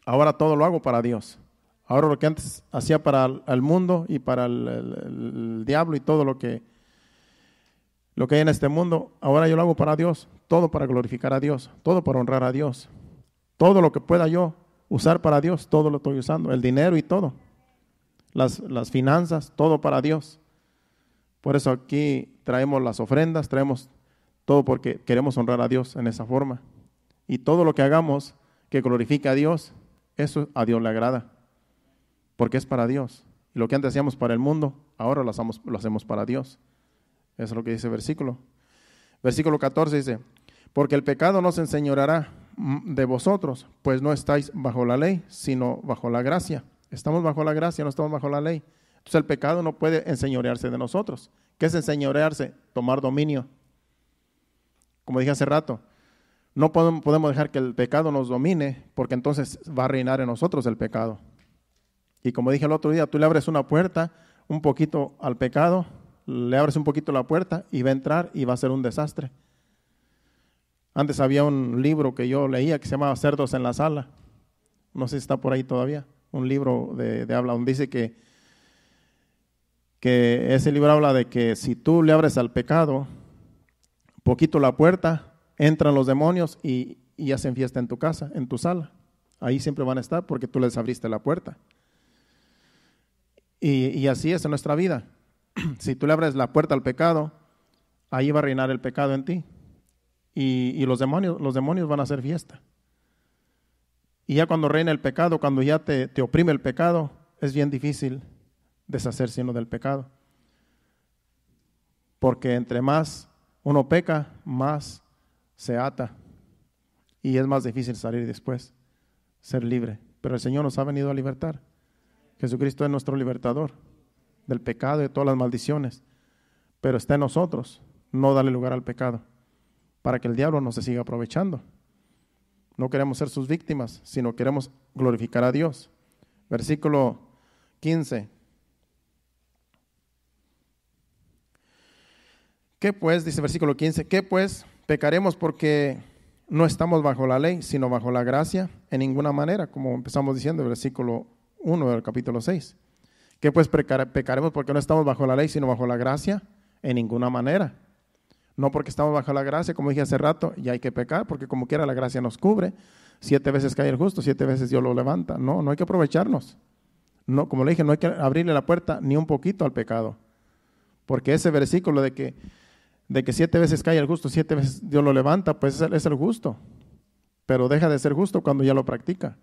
Ahora todo lo hago para Dios. Ahora lo que antes hacía para el mundo y para el diablo y todo lo que hay en este mundo, ahora yo lo hago para Dios. Todo para glorificar a Dios, todo para honrar a Dios. Todo lo que pueda yo usar para Dios, todo lo estoy usando. El dinero y todo. Las finanzas, todo para Dios. Por eso aquí traemos las ofrendas, traemos todo porque queremos honrar a Dios en esa forma. Y todo lo que hagamos que glorifique a Dios, eso a Dios le agrada. Porque es para Dios. Y lo que antes hacíamos para el mundo, ahora lo hacemos para Dios. Eso es lo que dice el versículo. Versículo 14 dice, porque el pecado no se enseñoreará de vosotros, pues no estáis bajo la ley, sino bajo la gracia. Estamos bajo la gracia, no estamos bajo la ley. Entonces el pecado no puede enseñorearse de nosotros. ¿Qué es enseñorearse? Tomar dominio. Como dije hace rato, no podemos dejar que el pecado nos domine, porque entonces va a reinar en nosotros el pecado. Y como dije el otro día, tú le abres una puerta un poquito al pecado, le abres un poquito la puerta y va a entrar y va a ser un desastre. Antes había un libro que yo leía que se llamaba Cerdos en la Sala. No sé si está por ahí todavía. Un libro de habla donde dice que ese libro habla de que si tú le abres al pecado poquito la puerta, entran los demonios y hacen fiesta en tu casa, en tu sala. Ahí siempre van a estar porque tú les abriste la puerta. Y así es en nuestra vida. Si tú le abres la puerta al pecado, ahí va a reinar el pecado en ti. Y los demonios van a hacer fiesta. Y ya cuando reina el pecado, cuando ya te oprime el pecado, es bien difícil deshacerse uno del pecado. Porque entre más uno peca, más se ata. Y es más difícil salir después, ser libre. Pero el Señor nos ha venido a libertar. Jesucristo es nuestro libertador del pecado y de todas las maldiciones. Pero está en nosotros no darle lugar al pecado, para que el diablo no se siga aprovechando. No queremos ser sus víctimas, sino queremos glorificar a Dios. Versículo 15. ¿Qué pues? Dice versículo 15. ¿Qué pues? Pecaremos porque no estamos bajo la ley, sino bajo la gracia, en ninguna manera, como empezamos diciendo en el versículo 1 del capítulo 6. ¿Qué pues? Pecaremos porque no estamos bajo la ley, sino bajo la gracia, en ninguna manera. No porque estamos bajo la gracia, como dije hace rato, ya hay que pecar, porque como quiera la gracia nos cubre. 7 veces cae el justo, 7 veces Dios lo levanta. No hay que aprovecharnos. No, como le dije, no hay que abrirle la puerta ni un poquito al pecado. Porque ese versículo de que 7 veces cae el justo, 7 veces Dios lo levanta, pues es el justo. Pero deja de ser justo cuando ya lo practica.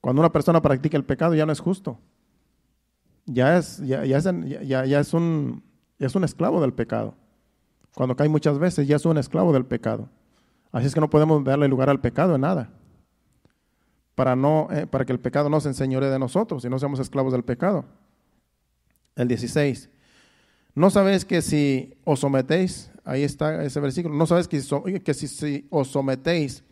Cuando una persona practica el pecado ya no es justo. Ya es un esclavo del pecado. Cuando cae muchas veces ya es un esclavo del pecado. Así es que no podemos darle lugar al pecado en nada. Para que el pecado no se enseñoree de nosotros y no seamos esclavos del pecado. El 16. ¿No sabéis que si os sometéis, ahí está ese versículo, no sabéis que si os sometéis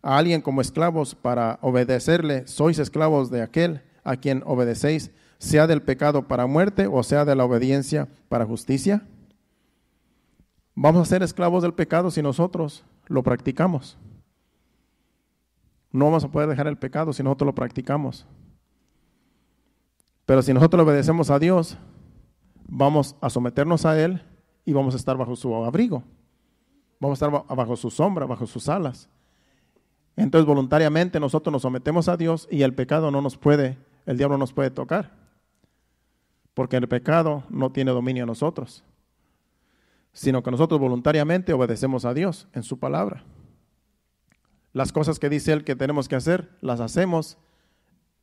a alguien como esclavos para obedecerle, sois esclavos de aquel a quien obedecéis, sea del pecado para muerte o sea de la obediencia para justicia? Vamos a ser esclavos del pecado si nosotros lo practicamos. No vamos a poder dejar el pecado si nosotros lo practicamos. Pero si nosotros le obedecemos a Dios, vamos a someternos a Él y vamos a estar bajo su abrigo. Vamos a estar bajo su sombra, bajo sus alas. Entonces voluntariamente nosotros nos sometemos a Dios y el pecado no nos puede, el diablo nos puede tocar, porque el pecado no tiene dominio en nosotros, sino que nosotros voluntariamente obedecemos a Dios en su palabra. Las cosas que dice Él que tenemos que hacer, las hacemos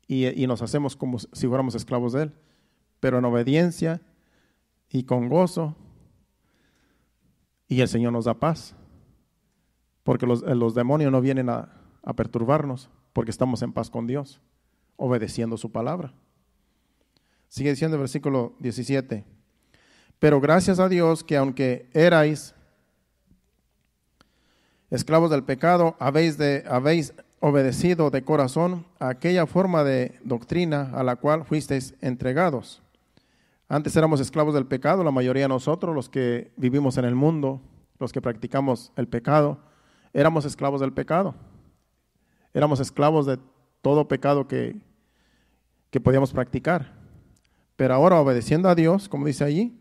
y nos hacemos como si fuéramos esclavos de Él, pero en obediencia y con gozo, y el Señor nos da paz, porque los demonios no vienen a perturbarnos, porque estamos en paz con Dios, obedeciendo su palabra. Sigue diciendo el versículo 17, pero gracias a Dios que aunque erais esclavos del pecado, habéis obedecido de corazón a aquella forma de doctrina a la cual fuisteis entregados. Antes éramos esclavos del pecado, la mayoría de nosotros, los que vivimos en el mundo, los que practicamos el pecado, éramos esclavos del pecado. Éramos esclavos de todo pecado que podíamos practicar. Pero ahora obedeciendo a Dios, como dice allí,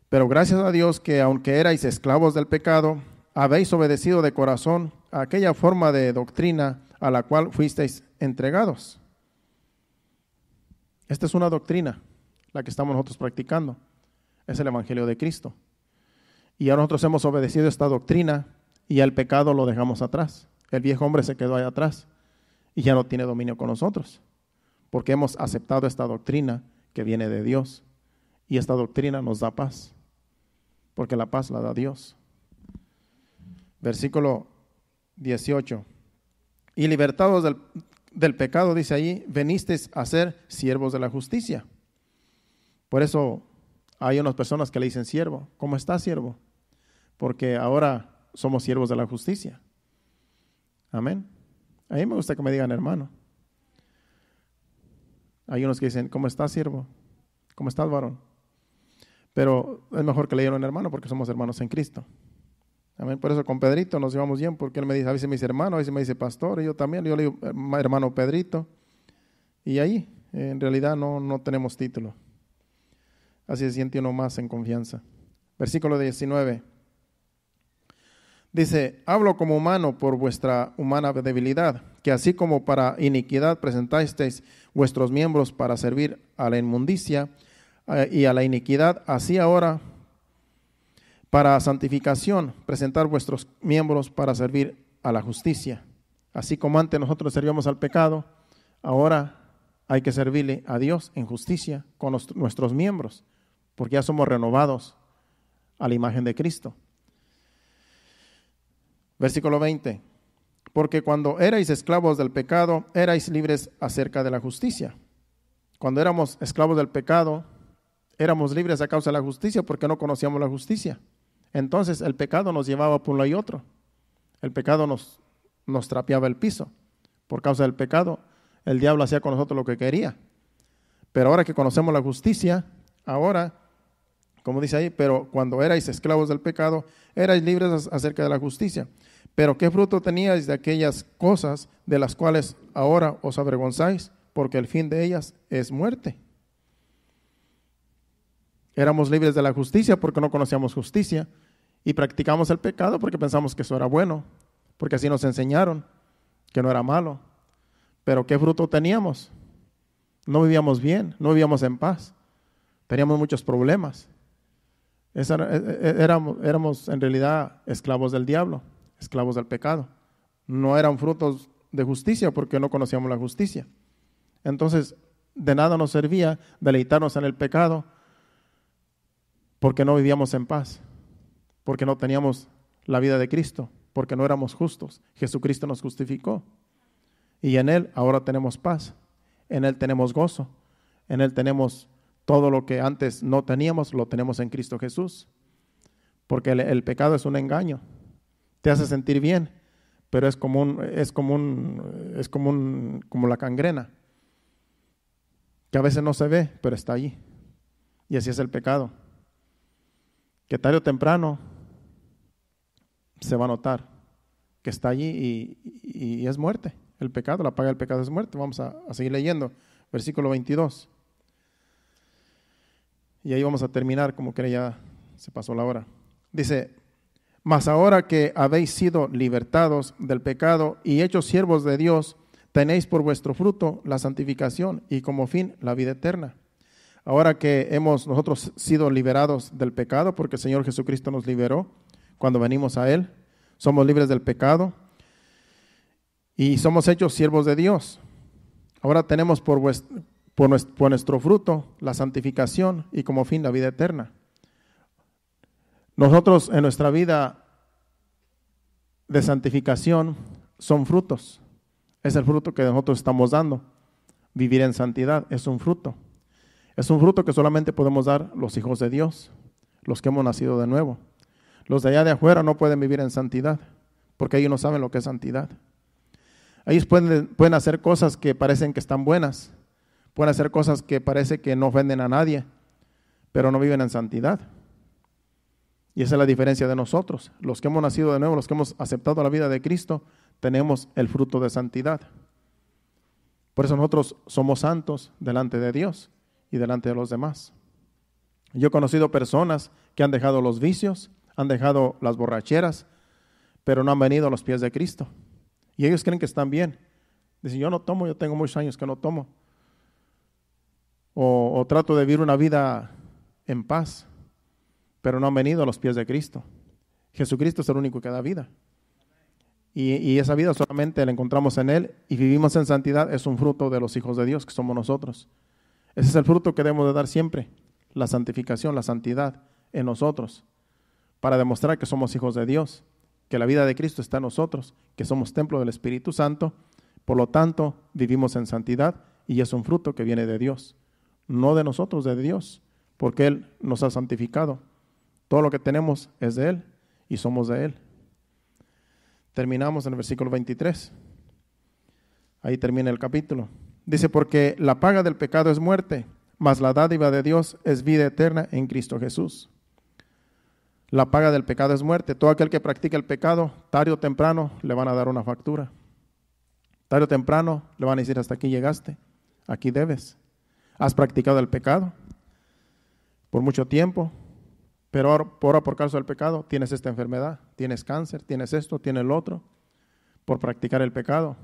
pero gracias a Dios que aunque erais esclavos del pecado, habéis obedecido de corazón a aquella forma de doctrina a la cual fuisteis entregados. Esta es una doctrina, la que estamos nosotros practicando. Es el Evangelio de Cristo. Y ahora nosotros hemos obedecido esta doctrina y el pecado lo dejamos atrás. El viejo hombre se quedó ahí atrás y ya no tiene dominio con nosotros, porque hemos aceptado esta doctrina que viene de Dios. Y esta doctrina nos da paz, porque la paz la da Dios. Versículo 18. Y libertados del pecado, dice ahí, venisteis a ser siervos de la justicia. Por eso hay unas personas que le dicen siervo. ¿Cómo está, siervo? Porque ahora somos siervos de la justicia. Amén. A mí me gusta que me digan hermano. Hay unos que dicen, ¿cómo estás, siervo? ¿Cómo estás, varón? Pero es mejor que le digan hermano porque somos hermanos en Cristo. Amén. Por eso con Pedrito nos llevamos bien, porque él me dice, a veces me dice hermano, a veces me dice pastor, y yo también, yo le digo hermano Pedrito. Y ahí, en realidad no tenemos título. Así se siente uno más en confianza. Versículo 19. Dice, hablo como humano por vuestra humana debilidad, que así como para iniquidad presentasteis vuestros miembros para servir a la inmundicia y a la iniquidad, así ahora para santificación presentar vuestros miembros para servir a la justicia. Así como antes nosotros servíamos al pecado, ahora hay que servirle a Dios en justicia con nuestros miembros, porque ya somos renovados a la imagen de Cristo. Versículo 20. Porque cuando erais esclavos del pecado, erais libres acerca de la justicia. Cuando éramos esclavos del pecado, éramos libres a causa de la justicia porque no conocíamos la justicia. Entonces el pecado nos llevaba por un lado y otro. El pecado nos trapeaba el piso. Por causa del pecado, el diablo hacía con nosotros lo que quería. Pero ahora que conocemos la justicia, ahora, como dice ahí, pero cuando erais esclavos del pecado, erais libres acerca de la justicia. Pero ¿qué fruto teníais de aquellas cosas de las cuales ahora os avergonzáis? Porque el fin de ellas es muerte. Éramos libres de la justicia porque no conocíamos justicia y practicamos el pecado porque pensamos que eso era bueno, porque así nos enseñaron que no era malo. Pero ¿qué fruto teníamos? No vivíamos bien, no vivíamos en paz, teníamos muchos problemas. Éramos en realidad esclavos del diablo, esclavos del pecado. No eran frutos de justicia porque no conocíamos la justicia. Entonces, de nada nos servía deleitarnos en el pecado porque no vivíamos en paz, porque no teníamos la vida de Cristo, porque no éramos justos. Jesucristo nos justificó y en Él ahora tenemos paz, en Él tenemos gozo, en Él tenemos todo lo que antes no teníamos, lo tenemos en Cristo Jesús, porque el pecado es un engaño, te hace sentir bien, pero es como la gangrena, que a veces no se ve, pero está allí, y así es el pecado, que tarde o temprano se va a notar que está allí y es muerte. El pecado, la paga del pecado es muerte. Vamos a seguir leyendo, versículo 22. Y ahí vamos a terminar, como que ya se pasó la hora. Dice, Mas ahora que habéis sido libertados del pecado y hechos siervos de Dios, tenéis por vuestro fruto la santificación y como fin la vida eterna. Ahora que hemos nosotros sido liberados del pecado, porque el Señor Jesucristo nos liberó cuando venimos a Él, somos libres del pecado y somos hechos siervos de Dios. Ahora tenemos por nuestro fruto la santificación y como fin la vida eterna. Nosotros en nuestra vida de santificación son frutos. Es el fruto que nosotros estamos dando. Vivir en santidad es un fruto. Es un fruto que solamente podemos dar los hijos de Dios, los que hemos nacido de nuevo. Los de allá de afuera no pueden vivir en santidad, porque ellos no saben lo que es santidad. Ellos pueden hacer cosas que parecen que están buenas, pueden hacer cosas que parece que no ofenden a nadie, pero no viven en santidad. Y esa es la diferencia de nosotros. Los que hemos nacido de nuevo, los que hemos aceptado la vida de Cristo, tenemos el fruto de santidad. Por eso nosotros somos santos delante de Dios y delante de los demás. Yo he conocido personas que han dejado los vicios, han dejado las borracheras, pero no han venido a los pies de Cristo. Y ellos creen que están bien. Dicen, yo no tomo, yo tengo muchos años que no tomo. O trato de vivir una vida en paz, pero no han venido a los pies de Cristo. Jesucristo es el único que da vida. Y esa vida solamente la encontramos en Él y vivimos en santidad. Es un fruto de los hijos de Dios que somos nosotros. Ese es el fruto que debemos de dar siempre. La santificación, la santidad en nosotros. Para demostrar que somos hijos de Dios. Que la vida de Cristo está en nosotros. Que somos templo del Espíritu Santo. Por lo tanto, vivimos en santidad y es un fruto que viene de Dios. No de nosotros, de Dios. Porque Él nos ha santificado. Todo lo que tenemos es de Él y somos de Él. Terminamos en el versículo 23. Ahí termina el capítulo. Dice, porque la paga del pecado es muerte, mas la dádiva de Dios es vida eterna en Cristo Jesús. La paga del pecado es muerte. Todo aquel que practica el pecado, tarde o temprano le van a dar una factura. Tarde o temprano le van a decir, hasta aquí llegaste, aquí debes. Has practicado el pecado por mucho tiempo, pero ahora por causa del pecado tienes esta enfermedad, tienes cáncer, tienes esto, tienes lo otro. Por practicar el pecado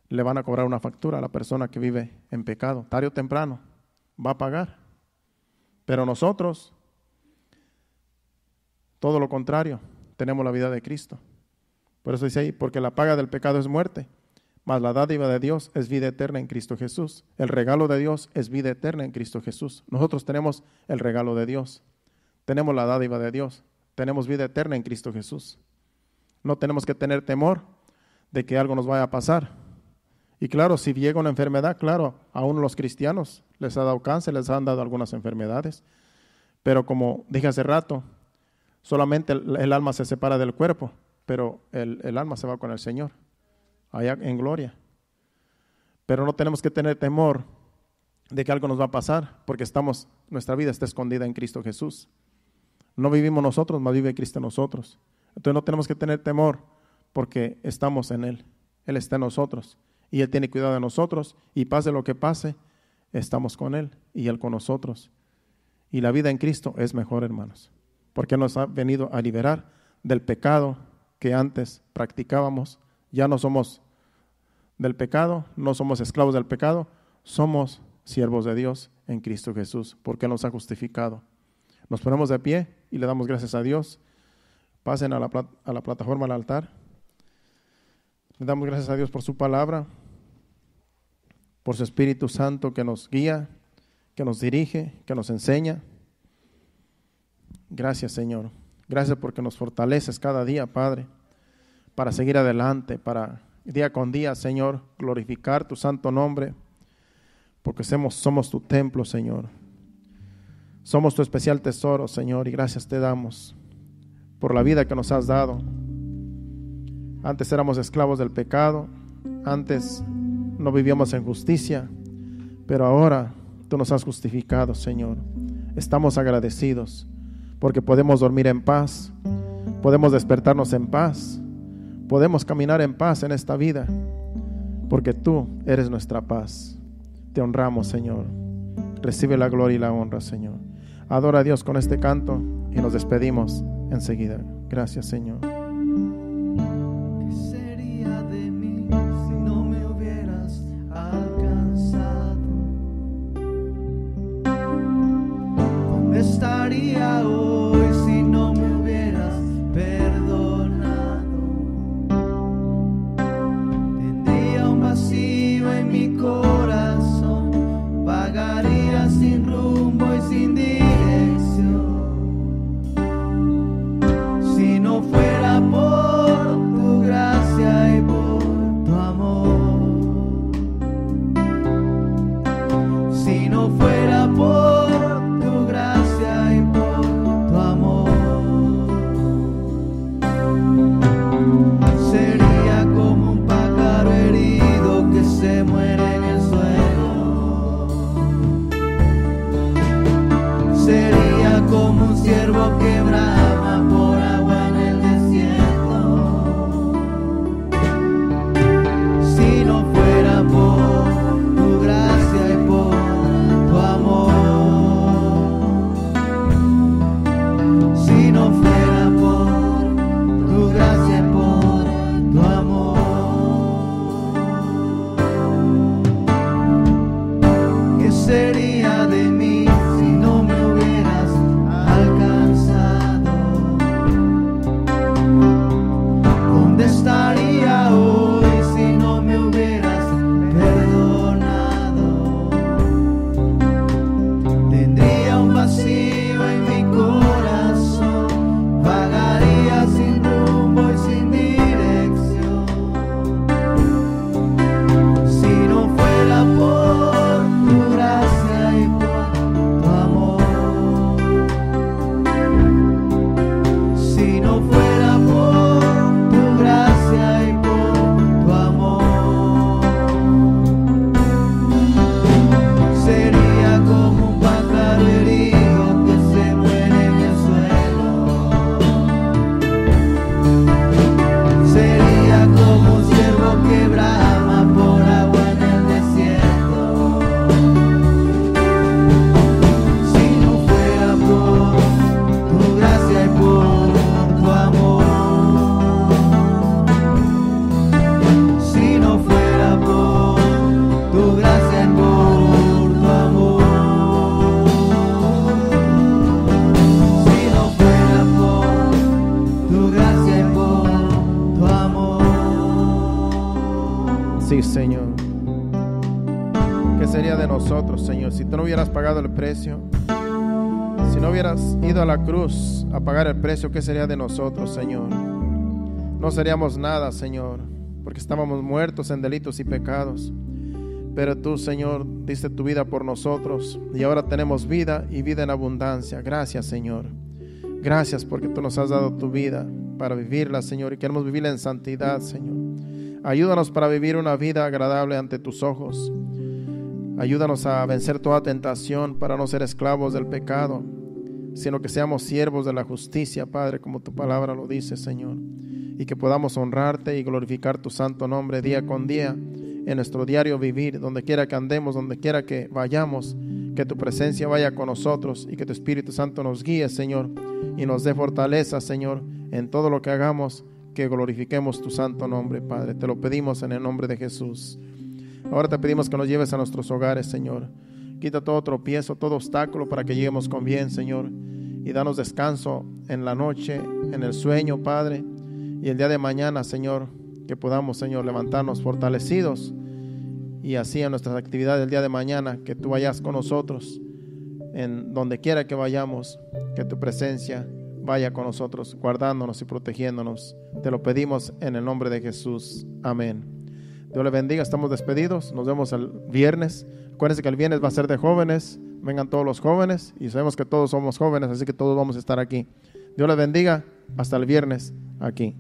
le van a cobrar una factura a la persona que vive en pecado. Tarde o temprano va a pagar. Pero nosotros, todo lo contrario, tenemos la vida de Cristo. Por eso dice ahí, porque la paga del pecado es muerte, mas la dádiva de Dios es vida eterna en Cristo Jesús. El regalo de Dios es vida eterna en Cristo Jesús. Nosotros tenemos el regalo de Dios. Tenemos la dádiva de Dios. Tenemos vida eterna en Cristo Jesús. No tenemos que tener temor de que algo nos vaya a pasar. Y claro, si llega una enfermedad, claro, aún los cristianos les ha dado cáncer, les han dado algunas enfermedades. Pero como dije hace rato, solamente el alma se separa del cuerpo, pero el alma se va con el Señor, allá en gloria. Pero no tenemos que tener temor de que algo nos va a pasar, porque nuestra vida está escondida en Cristo Jesús. No vivimos nosotros, mas vive Cristo en nosotros. Entonces no tenemos que tener temor porque estamos en Él. Él está en nosotros y Él tiene cuidado de nosotros y pase lo que pase, estamos con Él y Él con nosotros. Y la vida en Cristo es mejor, hermanos, porque nos ha venido a liberar del pecado que antes practicábamos. Ya no somos del pecado, no somos esclavos del pecado, somos siervos de Dios en Cristo Jesús, porque Él nos ha justificado. Nos ponemos de pie y le damos gracias a Dios. Pasen a la plataforma, al altar. Le damos gracias a Dios por su palabra, por su Espíritu Santo que nos guía, que nos dirige, que nos enseña. Gracias, Señor. Gracias porque nos fortaleces cada día, Padre, para seguir adelante, para día con día, Señor, glorificar tu santo nombre, porque somos tu templo, Señor. Somos tu especial tesoro, Señor, y gracias te damos por la vida que nos has dado. Antes éramos esclavos del pecado, antes no vivíamos en justicia, pero ahora tú nos has justificado, Señor. Estamos agradecidos porque podemos dormir en paz, podemos despertarnos en paz, podemos caminar en paz en esta vida, porque tú eres nuestra paz. Te honramos, Señor. Recibe la gloria y la honra, Señor. Adora a Dios con este canto y y nos despedimos enseguida. Gracias, Señor. ¿Qué sería de mí si no me hubieras alcanzado? ¿Dónde estaría hoy si no me hubieras perdonado? Tendría un vacío en mi corazón, vagaría sin rumbo y sin dirección. Si no fuera por tu gracia y por tu amor, si no fuera por tu gracia y por tu amor, sería como un pájaro herido que se muere en el suelo. Sería como un ciervo que brama por agua en el desierto. Si no fuera por tu gracia y por tu amor, si no fuera por tu gracia y por tu amor, ¿qué sería de mí si no me hubieras alcanzado? ¿Dónde estaría hoy si no me hubieras perdonado? Tendría un vacío en mi corazón, vagaría sin rumbo y sin dirección. Si no fuera por tu gracia y por tu amor, si no fuera por tu gracia y por tu amor, sería como un pájaro herido que se muere en el suelo. Sería como un ciervo que brama por agua en el desierto. Si no fuera por tu gracia y por tu amor, si no fuera por tu gracia y por tu amor, si no fuera por tu gracia y por tu amor. Sí, Señor. ¿Qué sería de nosotros, Señor, si tú no hubieras pagado el precio? Si no hubieras ido a la cruz a pagar el precio, ¿qué sería de nosotros, Señor? No seríamos nada, Señor, porque estábamos muertos en delitos y pecados. Pero tú, Señor, diste tu vida por nosotros y ahora tenemos vida y vida en abundancia. Gracias, Señor. Gracias porque tú nos has dado tu vida para vivirla, Señor, y queremos vivirla en santidad, Señor. Ayúdanos para vivir una vida agradable ante tus ojos. Ayúdanos a vencer toda tentación para no ser esclavos del pecado, sino que seamos siervos de la justicia, Padre, como tu palabra lo dice, Señor, y que podamos honrarte y glorificar tu santo nombre día con día en nuestro diario vivir, donde quiera que andemos, donde quiera que vayamos, que tu presencia vaya con nosotros y que tu Espíritu Santo nos guíe, Señor, y nos dé fortaleza, Señor, en todo lo que hagamos, que glorifiquemos tu santo nombre, Padre. Te lo pedimos en el nombre de Jesús. Ahora te pedimos que nos lleves a nuestros hogares, Señor. Quita todo tropiezo, todo obstáculo para que lleguemos con bien, Señor, y danos descanso en la noche, en el sueño, Padre, y el día de mañana, Señor, que podamos, Señor, levantarnos fortalecidos y así en nuestras actividades del día de mañana, que tú vayas con nosotros en donde quiera que vayamos, que tu presencia vaya con nosotros, guardándonos y protegiéndonos. Te lo pedimos en el nombre de Jesús. Amén. Dios les bendiga, estamos despedidos, nos vemos el viernes. Acuérdense que el viernes va a ser de jóvenes, vengan todos los jóvenes y sabemos que todos somos jóvenes, así que todos vamos a estar aquí. Dios les bendiga, hasta el viernes aquí.